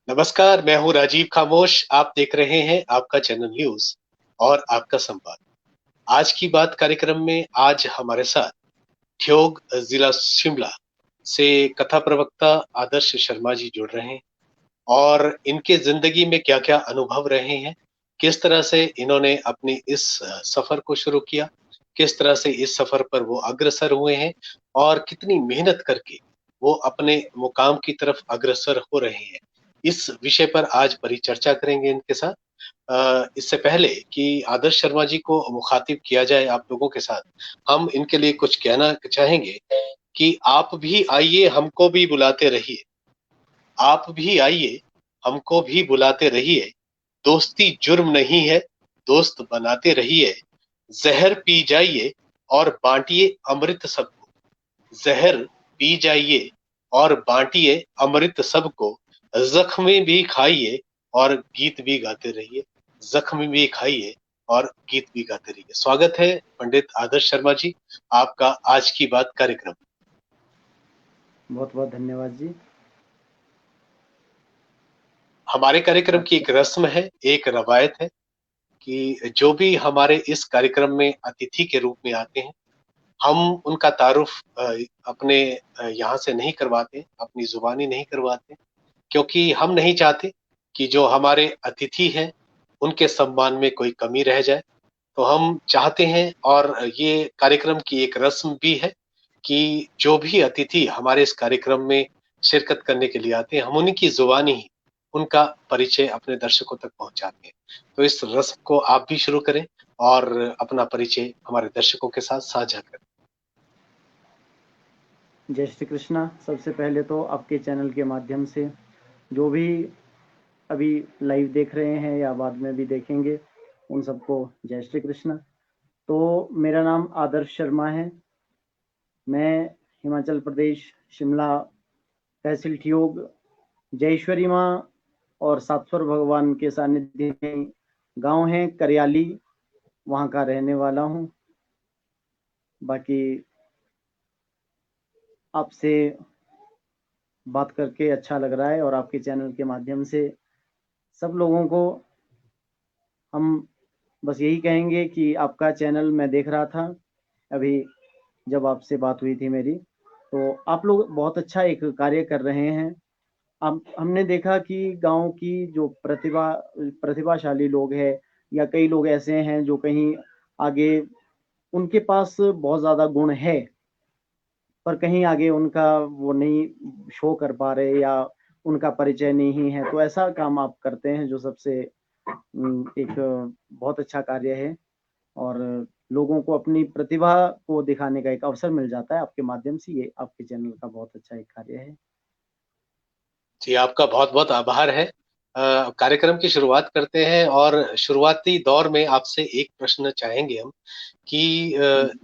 नमस्कार, मैं हूँ राजीव खामोश। आप देख रहे हैं आपका चैनल न्यूज़ और आपका संवाद। आज की बात कार्यक्रम में आज हमारे साथ ठियोग जिला शिमला से कथा प्रवक्ता आदर्श शर्मा जी जुड़ रहे हैं और इनके ज़िंदगी में क्या-क्या अनुभव रहे हैं, किस तरह से इन्होंने अपनी इस सफ़र को शुरू किया, किस तरह से इस सफ़र पर वो अग्रसर हुए हैं और कितनी मेहनत करके वो अपने मुकाम की तरफ अग्रसर हो रहे हैं। इस विषय पर आज परिचर्चा करेंगे इनके साथ। इससे पहले कि आदर्श शर्मा जी को मुखातिब किया जाए आप लोगों के साथ, हम इनके लिए कुछ कहना चाहेंगे कि आप भी आइए, हमको भी बुलाते रहिए। आप भी आइए, हमको भी बुलाते रहिए। दोस्ती जुर्म नहीं है, दोस्त बनाते रहिए। ज़हर पी जाइए और बाँटिए अमृत सबको। ज़हर पी जाइए और बाँटिए अमृत सबको। ज़ख्म भी खाइए और गीत भी गाते रहिए। ज़ख्म भी खाइए और गीत भी गाते रहिए। स्वागत है पंडित आदर्श शर्मा जी, आपका आज की बात कार्यक्रम। बहुत बहुत धन्यवाद जी। हमारे कार्यक्रम की एक रस्म है, एक रवायत है कि जो भी हमारे इस कार्यक्रम में अतिथि के रूप में आते हैं, हम उनका तारुफ अपने यहाँ से नहीं करवाते, अपनी जुबानी नहीं करवाते, क्योंकि हम नहीं चाहते कि जो हमारे अतिथि हैं, उनके सम्मान में कोई कमी रह जाए। तो हम चाहते हैं और ये कार्यक्रम की एक रस्म भी है कि जो भी अतिथि हमारे इस कार्यक्रम में शिरकत करने के लिए आते हैं, हम उन्हीं की जुबानी ही उनका परिचय अपने दर्शकों तक पहुंचाते हैं। तो इस रस्म को आप भी शुरू करें और अपना परिचय हमारे दर्शकों के साथ साझा करें। जय श्री कृष्णा। सबसे पहले तो आपके चैनल के माध्यम से जो भी अभी लाइव देख रहे हैं या बाद में भी देखेंगे, उन सबको जय श्री कृष्णा। तो मेरा नाम आदर्श शर्मा है। मैं हिमाचल प्रदेश शिमला तहसील ठियोग जयेश्वरी माँ और सातस्वर भगवान के सानिध्य में गांव है करियाली, वहाँ का रहने वाला हूँ। बाकी आपसे बात करके अच्छा लग रहा है और आपके चैनल के माध्यम से सब लोगों को हम बस यही कहेंगे कि आपका चैनल मैं देख रहा था अभी जब आपसे बात हुई थी मेरी, तो आप लोग बहुत अच्छा एक कार्य कर रहे हैं। अब हमने देखा कि गांव की जो प्रतिभाशाली लोग हैं या कई लोग ऐसे हैं जो कहीं आगे, उनके पास बहुत ज़्यादा गुण है पर कहीं आगे उनका वो नहीं शो कर पा रहे या उनका परिचय नहीं है। तो ऐसा काम आप करते हैं जो सबसे एक बहुत अच्छा कार्य है और लोगों को अपनी प्रतिभा को दिखाने का एक अवसर मिल जाता है आपके माध्यम से। ये आपके चैनल का बहुत अच्छा एक कार्य है। जी, आपका बहुत-बहुत आभार है। कार्यक्रम की शुरुआत करते हैं और शुरुआती दौर में आपसे एक प्रश्न चाहेंगे हम कि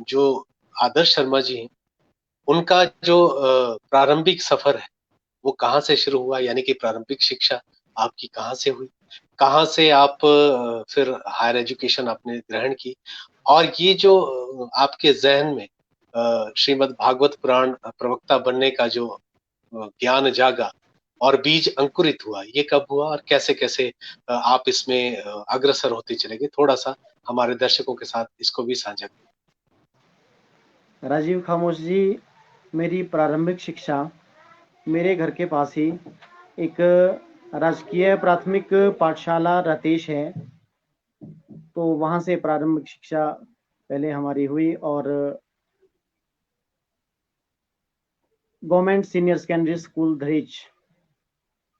जो आदर्श शर्मा जी हैं, उनका जो प्रारंभिक सफर है, वो कहाँ से शुरू हुआ? यानी कि प्रारंभिक शिक्षा आपकी कहाँ से हुई? कहाँ से आप फिर हायर एजुकेशन आपने ग्रहण की? और ये जो आपके ज़हन में श्रीमद् भागवत पुराण प्रवक्ता बनने का जो ज्ञान जागा और बीज अंकुरित हुआ, ये कब हुआ और कैसे-कैसे आप इसमें अग्रसर होते चले गए? थोड़ा-सा हमारे दर्शकों के साथ इसको भी साझा करें। राजीव खामोश जी, मेरी प्रारंभिक शिक्षा मेरे घर के पास ही एक राजकीय प्राथमिक पाठशाला रतेश है, तो वहाँ से प्रारंभिक शिक्षा पहले हमारी हुई और गवर्नमेंट सीनियर सेकेंडरी स्कूल धरीच,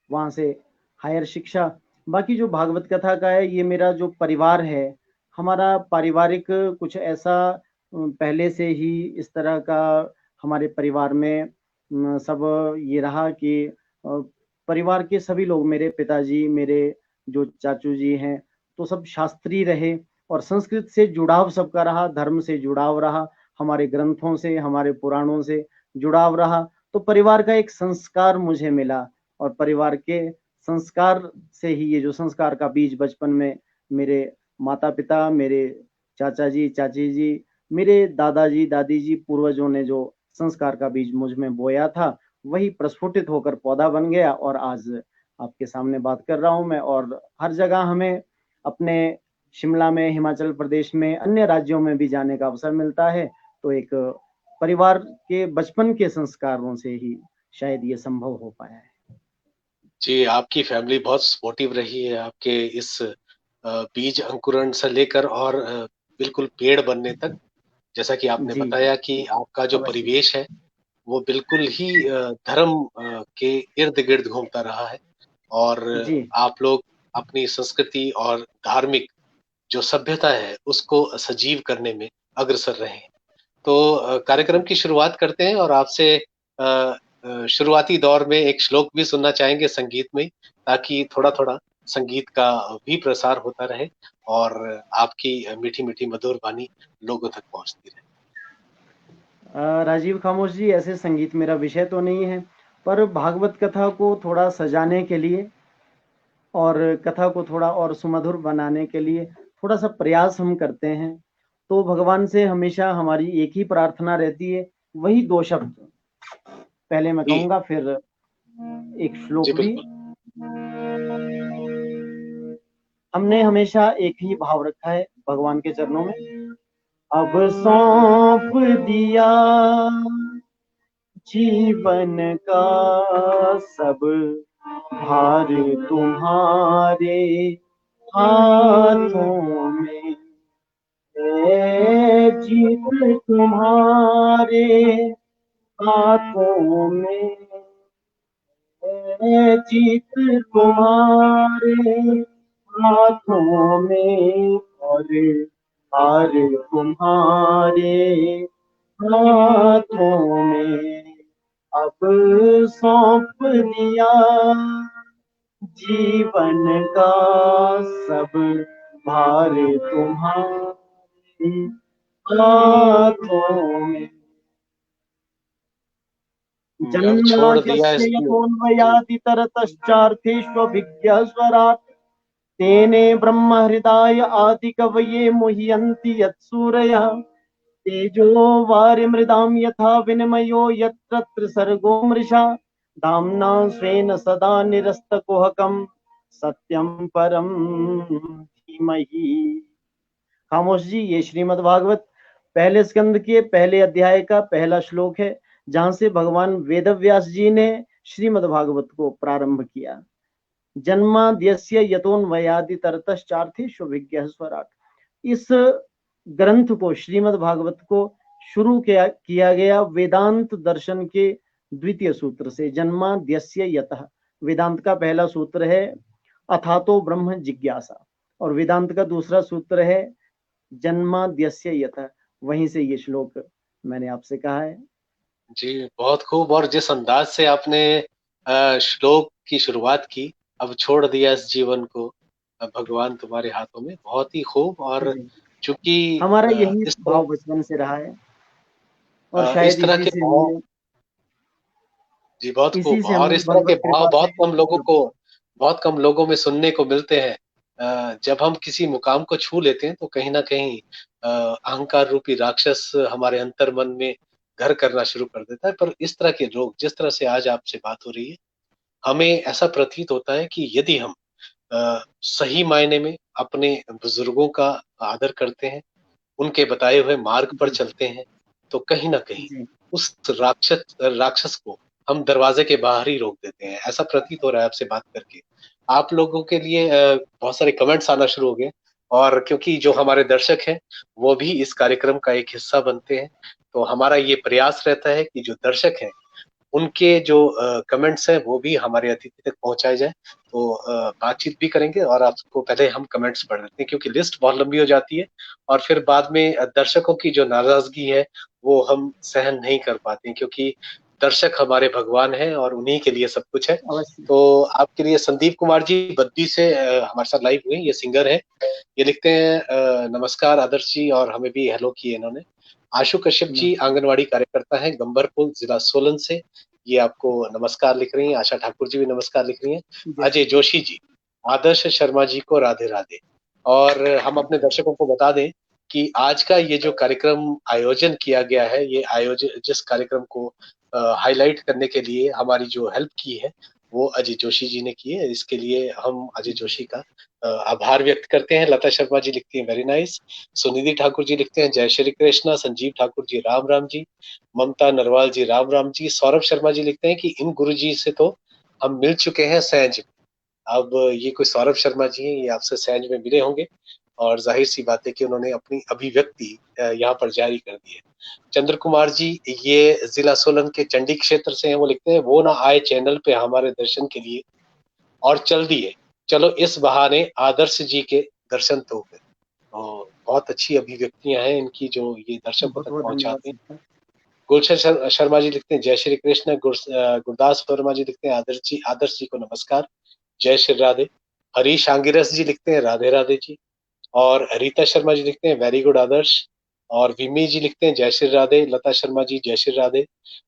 वहाँ से हायर शिक्षा। बाकी जो भागवत कथा का है, ये मेरा जो परिवार है, हमारा पारिवारिक कुछ ऐसा पहले से ही इस तरह का हमारे परिवार में सब ये रहा कि परिवार के सभी लोग, मेरे पिताजी, मेरे जो चाचू जी हैं, तो सब शास्त्री रहे और संस्कृत से जुड़ाव सबका रहा, धर्म से जुड़ाव रहा, हमारे ग्रंथों से, हमारे पुराणों से जुड़ाव रहा। तो परिवार का एक संस्कार मुझे मिला और परिवार के संस्कार से ही ये जो संस्कार का बीज बचपन में मेरे माता-पिता, मेरे चाचा जी, चाची जी, मेरे दादाजी, दादी जी, पूर्वजों ने जो संस्कार का बीज मुझ में बोया था, वही प्रस्फुटित होकर पौधा बन गया और आज आपके सामने बात कर रहा हूँ मैं। और हर जगह हमें अपने शिमला में, हिमाचल प्रदेश में, अन्य राज्यों में भी जाने का अवसर मिलता है। तो एक परिवार के बचपन के संस्कारों से ही शायद ये संभव हो पाया है। जी, आपकी फैमिली बहुत सपोर्टिव रही है आपके इस बीज अंकुरण से लेकर और बिल्कुल पेड़ बनने तक। जैसा कि आपने जी, बताया कि आपका जो अवश्य। परिवेश है वो बिल्कुल ही धर्म के इर्द गिर्द घूमता रहा है, और जी। आप लोग अपनी संस्कृति और धार्मिक जो सभ्यता है उसको सजीव करने में अग्रसर रहे हैं। तो कार्यक्रम की शुरुआत करते हैं, और आपसे शुरुआती दौर में एक श्लोक भी सुनना चाहेंगे संगीत में, ताकि थोड़ा थोड़ा संगीत का भी प्रसार होता रहे और आपकी मीठी मीठी मधुर वाणी लोगों तक पहुंचती रहे। राजीव खामोश जी, ऐसे संगीत मेरा विषय तो नहीं है, पर भागवत कथा को थोड़ा सजाने के लिए और कथा को थोड़ा और सुमधुर बनाने के लिए थोड़ा सा प्रयास हम करते हैं। तो भगवान से हमेशा हमारी एक ही प्रार्थना रहती है, वही 2 शब्द पहले मैं जी कहूँगा, फिर एक जी श्लोक भी। बिल्कुल। हमने हमेशा एक ही भाव रखा है भगवान के चरणों में। अब सौंप दिया जीवन का सब भार तुम्हारे हाथों में है, जीत तुम्हारे हाथों में है, जीत तुम्हारे हाथों में, और हार तुम्हारे हाथों में। अब सौंप दिया जीवन का सब भार तुम्हारे हाथों में। अब छोड़ दिया जन्माद्यस्य इसमें। जी यतोऽन्वयादितरतश्चार्थेष्वभिज्ञः स्वराट् तेने ब्रह्महृदाय आदिकवये मुह्यन्ति यत्सूरयः तेजो वारिमृदां यथा विनिमयो यत्र त्रिसर्गो मृषा धाम्ना स्वेन सदा निरस्तकुहकं सत्यं परं धीमहि। खामोश जी, ये श्रीमद् भागवत पहले स्कंद के पहले अध्याय का पहला श्लोक है, जहां से भगवान वेदव्यास जी ने श्रीमद् भागवत को प्रारंभ किया। जन्माद्यस्य यतोऽन्वयादि तरतश्चार्थेष्वभिज्ञः स्वराट्। इस ग्रंथ को, श्रीमद् भागवत को शुरू किया गया वेदांत दर्शन के द्वितीय सूत्र से, जन्माद्यस्य यतः। वेदांत का पहला सूत्र है अथातो ब्रह्म जिज्ञासा, और वेदांत का दूसरा सूत्र है जन्माद्यस्य यतः। वहीं से ये श्लोक मैंने आपसे कहा है। जी, बहुत खूब। और जिस अंदाज से आपने श्लोक की शुरुआत की, अब छोड़ दिया इस जीवन को, अब भगवान तुम्हारे हाथों में, बहुत ही खूब। और जी, चूंकि हमारा यही इस तरह भाव बचपन से रहा है, और शायद इस तरह इसी के से भाव, हमने जी बहुत इसी खूब, से और हमने इस तरह के भगवत भाव कृपा से जुड़। बहुत कम लोगों में सुनने को मिलते हैं। जब हम किसी मुकाम को छू लेते हैं तो कहीं ना कहीं अहंकार रूपी राक्षस हमारे अंतर मन में घर करना शुरू कर देता है। पर इस तरह के लोग, जिस तरह से आज आपसे बात हो रही है, हमें ऐसा प्रतीत होता है कि यदि हम सही मायने में अपने बुजुर्गों का आदर करते हैं, उनके बताए हुए मार्ग पर जी, चलते हैं, तो कहीं ना कहीं जी, उस राक्षस को हम दरवाजे के बाहर ही रोक देते हैं। ऐसा प्रतीत हो रहा है आपसे बात करके। आप लोगों के लिए बहुत सारे कमेंट्स आना शुरू हो गए, और क्योंकि जो हमारे दर्शक हैं वो भी इस कार्यक्रम का एक हिस्सा बनते हैं, तो हमारा ये प्रयास रहता है कि जो दर्शक हैं उनके जो कमेंट्स हैं वो भी हमारे अतिथि तक पहुंचाए जाए। तो बातचीत भी करेंगे, और आपको पहले हम कमेंट्स पढ़ लेते हैं क्योंकि लिस्ट बहुत लंबी हो जाती है, और फिर बाद में दर्शकों की जो नाराजगी है वो हम सहन नहीं कर पाते हैं, क्योंकि दर्शक हमारे भगवान हैं और उन्हीं के लिए सब कुछ है। अवश्य। तो आपके लिए संदीप कुमार जी बद्दी से हमारे साथ लाइव हुए, ये सिंगर है। ये लिखते हैं नमस्कार आदर्श जी, और हमें भी हेलो किए इन्होंने। आशु कश्यप जी नमस्कार। आंगनवाड़ी कार्यकर्ता हैं गंबरपुर जिला सोलन से, ये आपको नमस्कार लिख रही हैं। आशा ठाकुर जी भी नमस्कार लिख रही हैं। जय अजय श्री जोशी जी, आदर्श शर्मा जी को राधे राधे। और हम अपने दर्शकों को बता दें कि आज का ये जो कार्यक्रम आयोजन किया गया है, ये आयोजन जिस कार्यक्रम को हाईलाइट करने के लिए हमारी जो हेल्प की है वो अजय जोशी जी ने की है। इसके लिए हम अजय जोशी का आभार व्यक्त करते हैं। लता शर्मा जी लिखती हैं वेरी नाइस। सुनिधि ठाकुर जी लिखते हैं जय श्री कृष्णा। संजीव ठाकुर जी राम राम जी। ममता नरवाल जी राम राम जी। सौरभ शर्मा जी लिखते हैं कि इन गुरु जी से तो हम मिल चुके हैं सैंज में। अब ये कोई सौरभ शर्मा जी हैं, ये आपसे सैंज में मिले होंगे और जाहिर सी बात है कि उन्होंने अपनी अभिव्यक्ति यहाँ पर जारी कर दी है। चंद्र कुमार जी ये जिला सोलन के चंडी क्षेत्र से हैं। वो लिखते हैं वो ना आए चैनल पे हमारे दर्शन के लिए और चल दिए, चलो इस बहाने आदर्श जी के दर्शन तो हुए। और बहुत अच्छी अभिव्यक्तियां हैं इनकी जो ये दर्शकों बहुत तक बहुत पहुंचाते हैं। धन्यवाद। गुलशन शर्मा जी लिखते हैं जय श्री कृष्ण। गुरदास वर्मा जी लिखते हैं आदर्श जी को नमस्कार, जय श्री राधे। हरीश आंगिरस जी लिखते हैं राधे राधे जी। और रीता शर्मा जी लिखते हैं वेरी गुड आदर्श। और विमी जी लिखते हैं जय श्री राधे। लता शर्मा जी जय श्री राधे।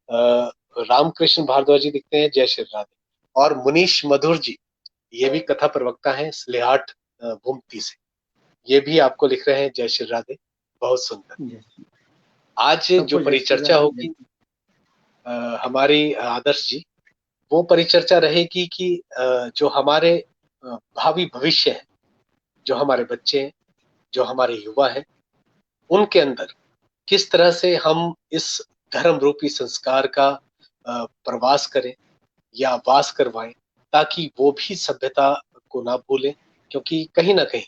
रामकृष्ण भारद्वाज जी लिखते हैं जय श्री राधे। और मुनीश मधुर जी ये भी कथा प्रवक्ता हैं स्लेहाट भूमती से, ये भी आपको लिख रहे हैं जय श्री राधे। बहुत सुंदर। आज जो सबको जय श्री परिचर्चा राधे। होगी हमारी आदर्श जी, वो परिचर्चा रहेगी कि जो हमारे भावी भविष्य है, जो हमारे बच्चे हैं, जो हमारे युवा हैं, उनके अंदर किस तरह से हम इस धर्म रूपी संस्कार का प्रवास करें या वास करवाएं, ताकि वो भी सभ्यता को ना भूलें। क्योंकि कहीं ना कहीं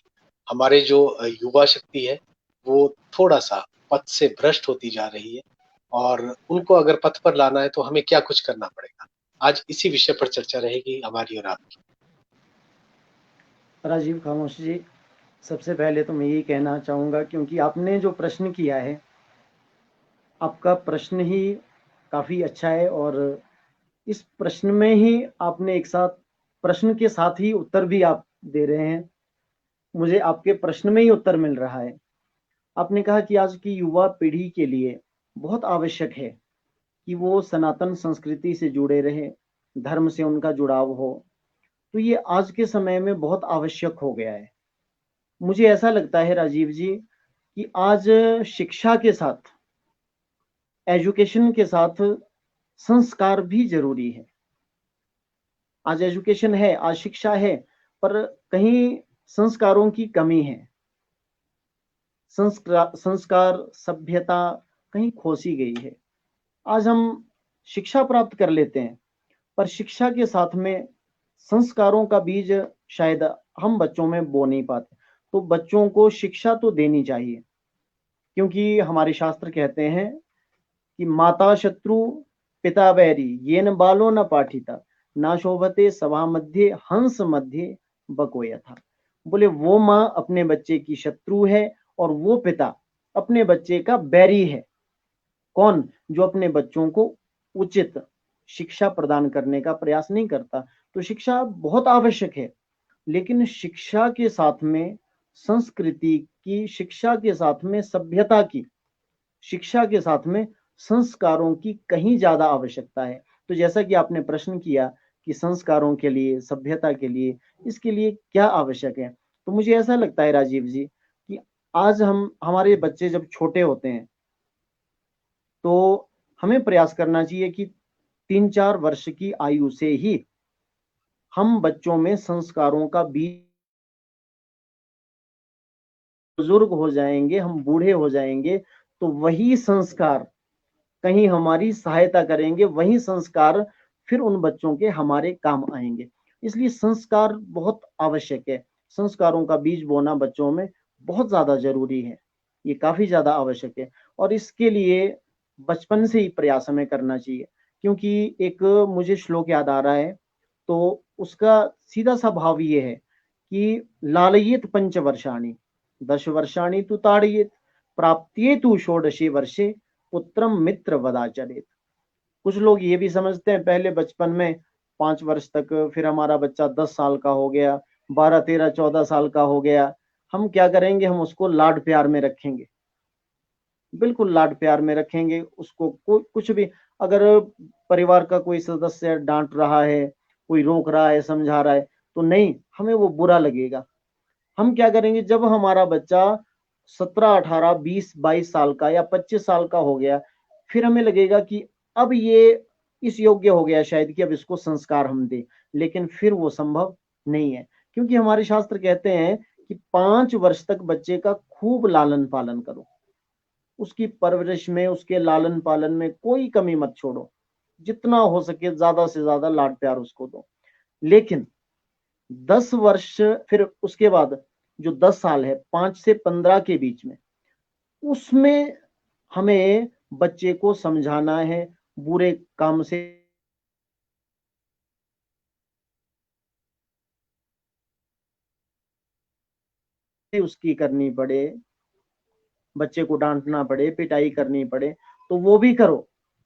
हमारे जो युवा शक्ति है वो थोड़ा सा पथ से भ्रष्ट होती जा रही है और उनको अगर पथ पर लाना है तो हमें क्या कुछ करना पड़ेगा। आज इसी विषय पर चर्चा रहेगी हमारी और आपकी। राजीव खामोश जी, सबसे पहले तो मैं यही कहना चाहूँगा, क्योंकि आपने जो प्रश्न किया है, आपका प्रश्न ही काफ़ी अच्छा है और इस प्रश्न में ही आपने एक साथ प्रश्न के साथ ही उत्तर भी आप दे रहे हैं। मुझे आपके प्रश्न में ही उत्तर मिल रहा है। आपने कहा कि आज की युवा पीढ़ी के लिए बहुत आवश्यक है कि वो सनातन संस्कृति से जुड़े रहे, धर्म से उनका जुड़ाव हो। तो ये आज के समय में बहुत आवश्यक हो गया है। मुझे ऐसा लगता है राजीव जी कि आज शिक्षा के साथ, एजुकेशन के साथ संस्कार भी ज़रूरी है। आज एजुकेशन है, आज शिक्षा है, पर कहीं संस्कारों की कमी है। संस्कार, सभ्यता कहीं खोसी गई है। आज हम शिक्षा प्राप्त कर लेते हैं, पर शिक्षा के साथ में संस्कारों का बीज शायद हम बच्चों में बो नहीं पाते। तो बच्चों को शिक्षा तो देनी चाहिए, क्योंकि हमारे शास्त्र कहते हैं कि माता शत्रु पिता बैरी ये न बालो न पाठिता ना शोभते सभा मध्य हंस मध्य बको यथा। बोले वो माँ अपने बच्चे की शत्रु है और वो पिता अपने बच्चे का बैरी है। कौन? जो अपने बच्चों को उचित शिक्षा प्रदान करने का प्रयास नहीं करता। तो शिक्षा बहुत आवश्यक है, लेकिन शिक्षा के साथ में संस्कृति की, शिक्षा के साथ में सभ्यता की, शिक्षा के साथ में संस्कारों की कहीं ज्यादा आवश्यकता है। तो जैसा कि आपने प्रश्न किया कि संस्कारों के लिए, सभ्यता के लिए, इसके लिए क्या आवश्यक है, तो मुझे ऐसा लगता है राजीव जी कि आज हमारे बच्चे जब छोटे होते हैं तो हमें प्रयास करना चाहिए कि 3-4 वर्ष की आयु से ही हम बच्चों में संस्कारों का बीज, बुजुर्ग हो जाएंगे, हम बूढ़े हो जाएंगे, तो वही संस्कार कहीं हमारी सहायता करेंगे, वही संस्कार फिर उन बच्चों के हमारे काम आएंगे। इसलिए संस्कार बहुत आवश्यक है। संस्कारों का बीज बोना बच्चों में बहुत ज्यादा जरूरी है, ये काफी ज्यादा आवश्यक है। और इसके लिए बचपन से ही प्रयास हमें करना चाहिए, क्योंकि एक मुझे श्लोक याद आ रहा है, तो उसका सीधा सा भाव ये है कि लालयेत पंचवर्षाणि 10 वर्षाणि तु ताड़येत प्राप्त्येतु षोडशे वर्षे पुत्रम मित्र वदाचरेत। कुछ लोग ये भी समझते हैं पहले बचपन में 5 वर्ष तक, फिर हमारा बच्चा 10 साल का हो गया, 12, 13, 14 साल का हो गया, हम क्या करेंगे, हम उसको लाड प्यार में रखेंगे। बिल्कुल लाड प्यार में रखेंगे उसको। कुछ भी अगर परिवार का कोई सदस्य डांट रहा है, कोई रोक रहा है, समझा रहा है, तो नहीं, हमें वो बुरा लगेगा। हम क्या करेंगे, जब हमारा बच्चा 17, 18, 20, 22 साल का या 25 साल का हो गया, फिर हमें लगेगा कि अब ये इस योग्य हो गया शायद कि अब इसको संस्कार हम दें, लेकिन फिर वो संभव नहीं है, क्योंकि हमारे शास्त्र कहते हैं कि 5 वर्ष तक बच्चे का खूब लालन पालन करो, उसकी परवरिश में, उसके लालन पालन में कोई कमी मत छोड़ो, जितना हो सके ज्यादा से ज्यादा लाड प्यार उसको दो। लेकिन 10 वर्ष, फिर उसके बाद जो 10 साल है, 5 से 15 के बीच में, उसमें हमें बच्चे को समझाना है, बुरे काम से उसकी करनी पड़े, बच्चे को डांटना पड़े, पिटाई करनी पड़े, तो वो भी करो।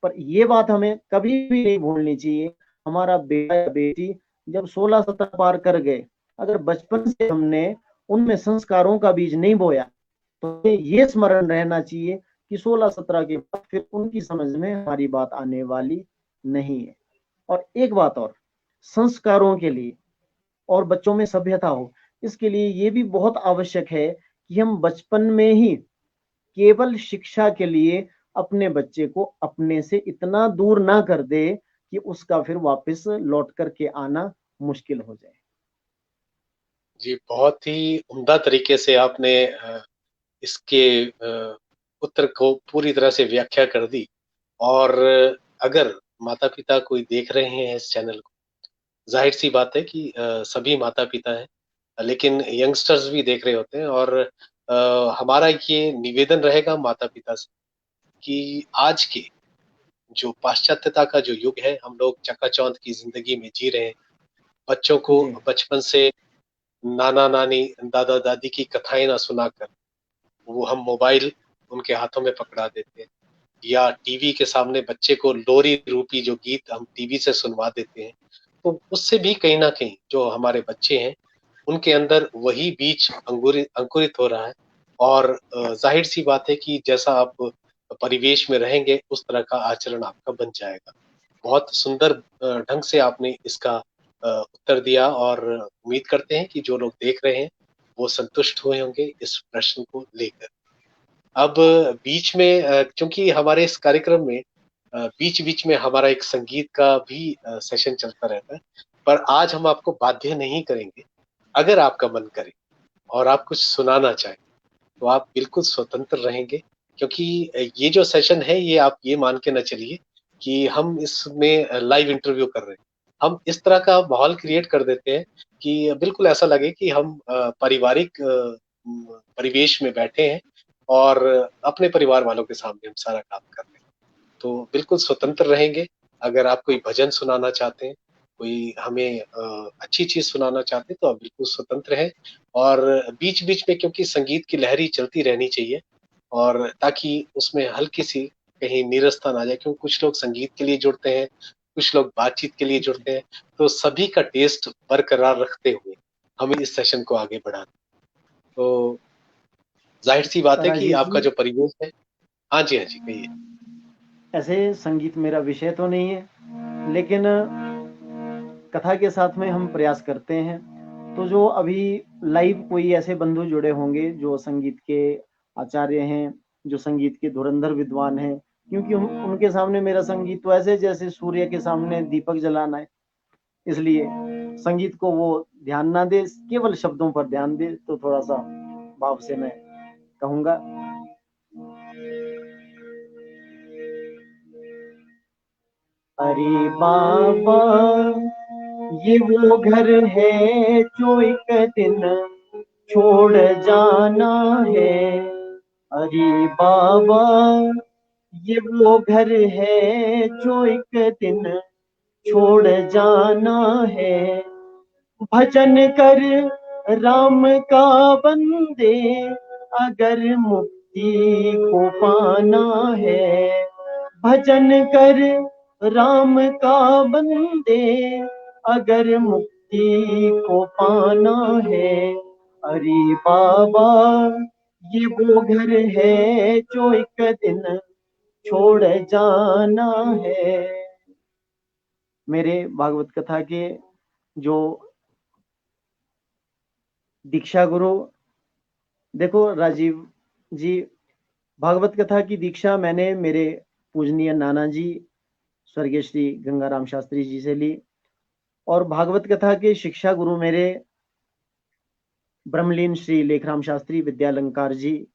पर ये बात हमें कभी भी नहीं भूलनी चाहिए, हमारा बेटा या बेटी जब 16-17 पार कर गए, अगर बचपन से हमने उनमें संस्कारों का बीज नहीं बोया, तो ये स्मरण रहना चाहिए कि 16-17 के बाद फिर उनकी समझ में हमारी बात आने वाली नहीं है। और एक बात और, संस्कारों के लिए और बच्चों में सभ्यता हो, इसके लिए ये भी बहुत आवश्यक है कि हम बचपन में ही केवल शिक्षा के लिए अपने बच्चे को अपने से इतना दूर ना कर दे कि उसका फिर वापस लौट करके आना मुश्किल हो जाए। जी, बहुत ही उम्दा तरीके से आपने इसके उत्तर को पूरी तरह से व्याख्या कर दी। और अगर माता-पिता कोई देख रहे हैं इस चैनल को, ज़ाहिर-सी बात है कि सभी माता-पिता हैं, लेकिन यंगस्टर्स भी देख रहे होते हैं। और हमारा ये निवेदन रहेगा माता-पिता से कि आज के जो पाश्चात्यता का जो युग है, हम लोग चकाचौंध की ज़िंदगी में जी रहे हैं। बच्चों को जी बचपन से नाना-नानी, दादा-दादी की कथाएँ ना सुनाकर, वो हम मोबाइल उनके हाथों में पकड़ा देते हैं, या टीवी के सामने बच्चे को लोरी रूपी जो गीत हम टीवी से सुनवा देते हैं, तो उससे भी कहीं न कहीं जो हमारे बच्चे हैं, उनके अंदर वही बीज अंकुरित हो रहा है। और ज़ाहिर-सी बात है कि जैसा आप परिवेश में रहेंगे, उस तरह का आचरण आपका बन जाएगा। बहुत सुंदर ढंग से आपने इसका उत्तर दिया, और उम्मीद करते हैं कि जो लोग देख रहे हैं, वो संतुष्ट हुए होंगे इस प्रश्न को लेकर। अब बीच में चूँकि हमारे इस कार्यक्रम में बीच-बीच में हमारा एक संगीत का भी सेशन चलता रहता है, पर आज हम आपको बाध्य नहीं करेंगे। अगर आपका मन करे और आप कुछ सुनाना चाहें, तो आप बिल्कुल स्वतंत्र रहेंगे, क्योंकि ये जो सेशन है, ये आप ये मान के ना चलिए कि हम इसमें लाइव इंटरव्यू कर रहे हैं। हम इस तरह का माहौल क्रिएट कर देते हैं कि बिल्कुल ऐसा लगे कि हम पारिवारिक परिवेश में बैठे हैं और अपने परिवार वालों के सामने हम सारा काम कर रहे हैं। तो बिल्कुल स्वतंत्र रहेंगे। अगर आप कोई भजन सुनाना चाहते हैं, कोई हमें अच्छी चीज़ सुनाना चाहते हैं, तो आप बिल्कुल स्वतंत्र हैं। और बीच-बीच में क्योंकि संगीत की लहरी चलती रहनी चाहिए, और ताकि उसमें हल्की-सी कहीं नीरसता ना आ जाए, क्योंकि कुछ लोग संगीत के लिए जुड़ते हैं, कुछ लोग बातचीत के लिए जुड़ते हैं, तो सभी का टेस्ट बरकरार रखते हुए हमें इस सेशन को आगे बढ़ाना है। तो ज़ाहिर-सी बात है कि राजीव आपका जी, जो परिवेश है। हाँ जी, हाँ जी, कहिए। ऐसे संगीत मेरा विषय तो नहीं है, लेकिन कथा के साथ में हम प्रयास करते हैं। तो जो अभी लाइव कोई ऐसे बंधु जुड़े होंगे जो संगीत के आचार्य हैं, जो संगीत के धुरंधर विद्वान हैं, क्योंकि उनके सामने मेरा संगीत तो ऐसे जैसे सूर्य के सामने दीपक जलाना है, इसलिए संगीत को वो ध्यान ना दे, केवल शब्दों पर ध्यान दे, तो थोड़ा सा भाव से मैं कहूंगा। अरे बाबा, ये वो घर है जो एक दिन छोड़ जाना है। अरे बाबा, ये वो घर है जो एक दिन छोड़ जाना है। भजन कर राम का बंदे, अगर मुक्ति को पाना है। भजन कर राम का बंदे, अगर मुक्ति को पाना है। अरे बाबा, ये वो घर है जो एक दिन छोड़ जाना है। मेरे भागवत कथा के जो दीक्षा गुरु, देखो राजीव जी, भागवत कथा की दीक्षा मैंने मेरे पूजनीय नाना जी स्वर्गीय श्री गंगाराम शास्त्री जी से ली। और भागवत कथा के शिक्षा गुरु मेरे ब्रह्मलीन श्री लेखराम शास्त्री विद्यालंकार जी,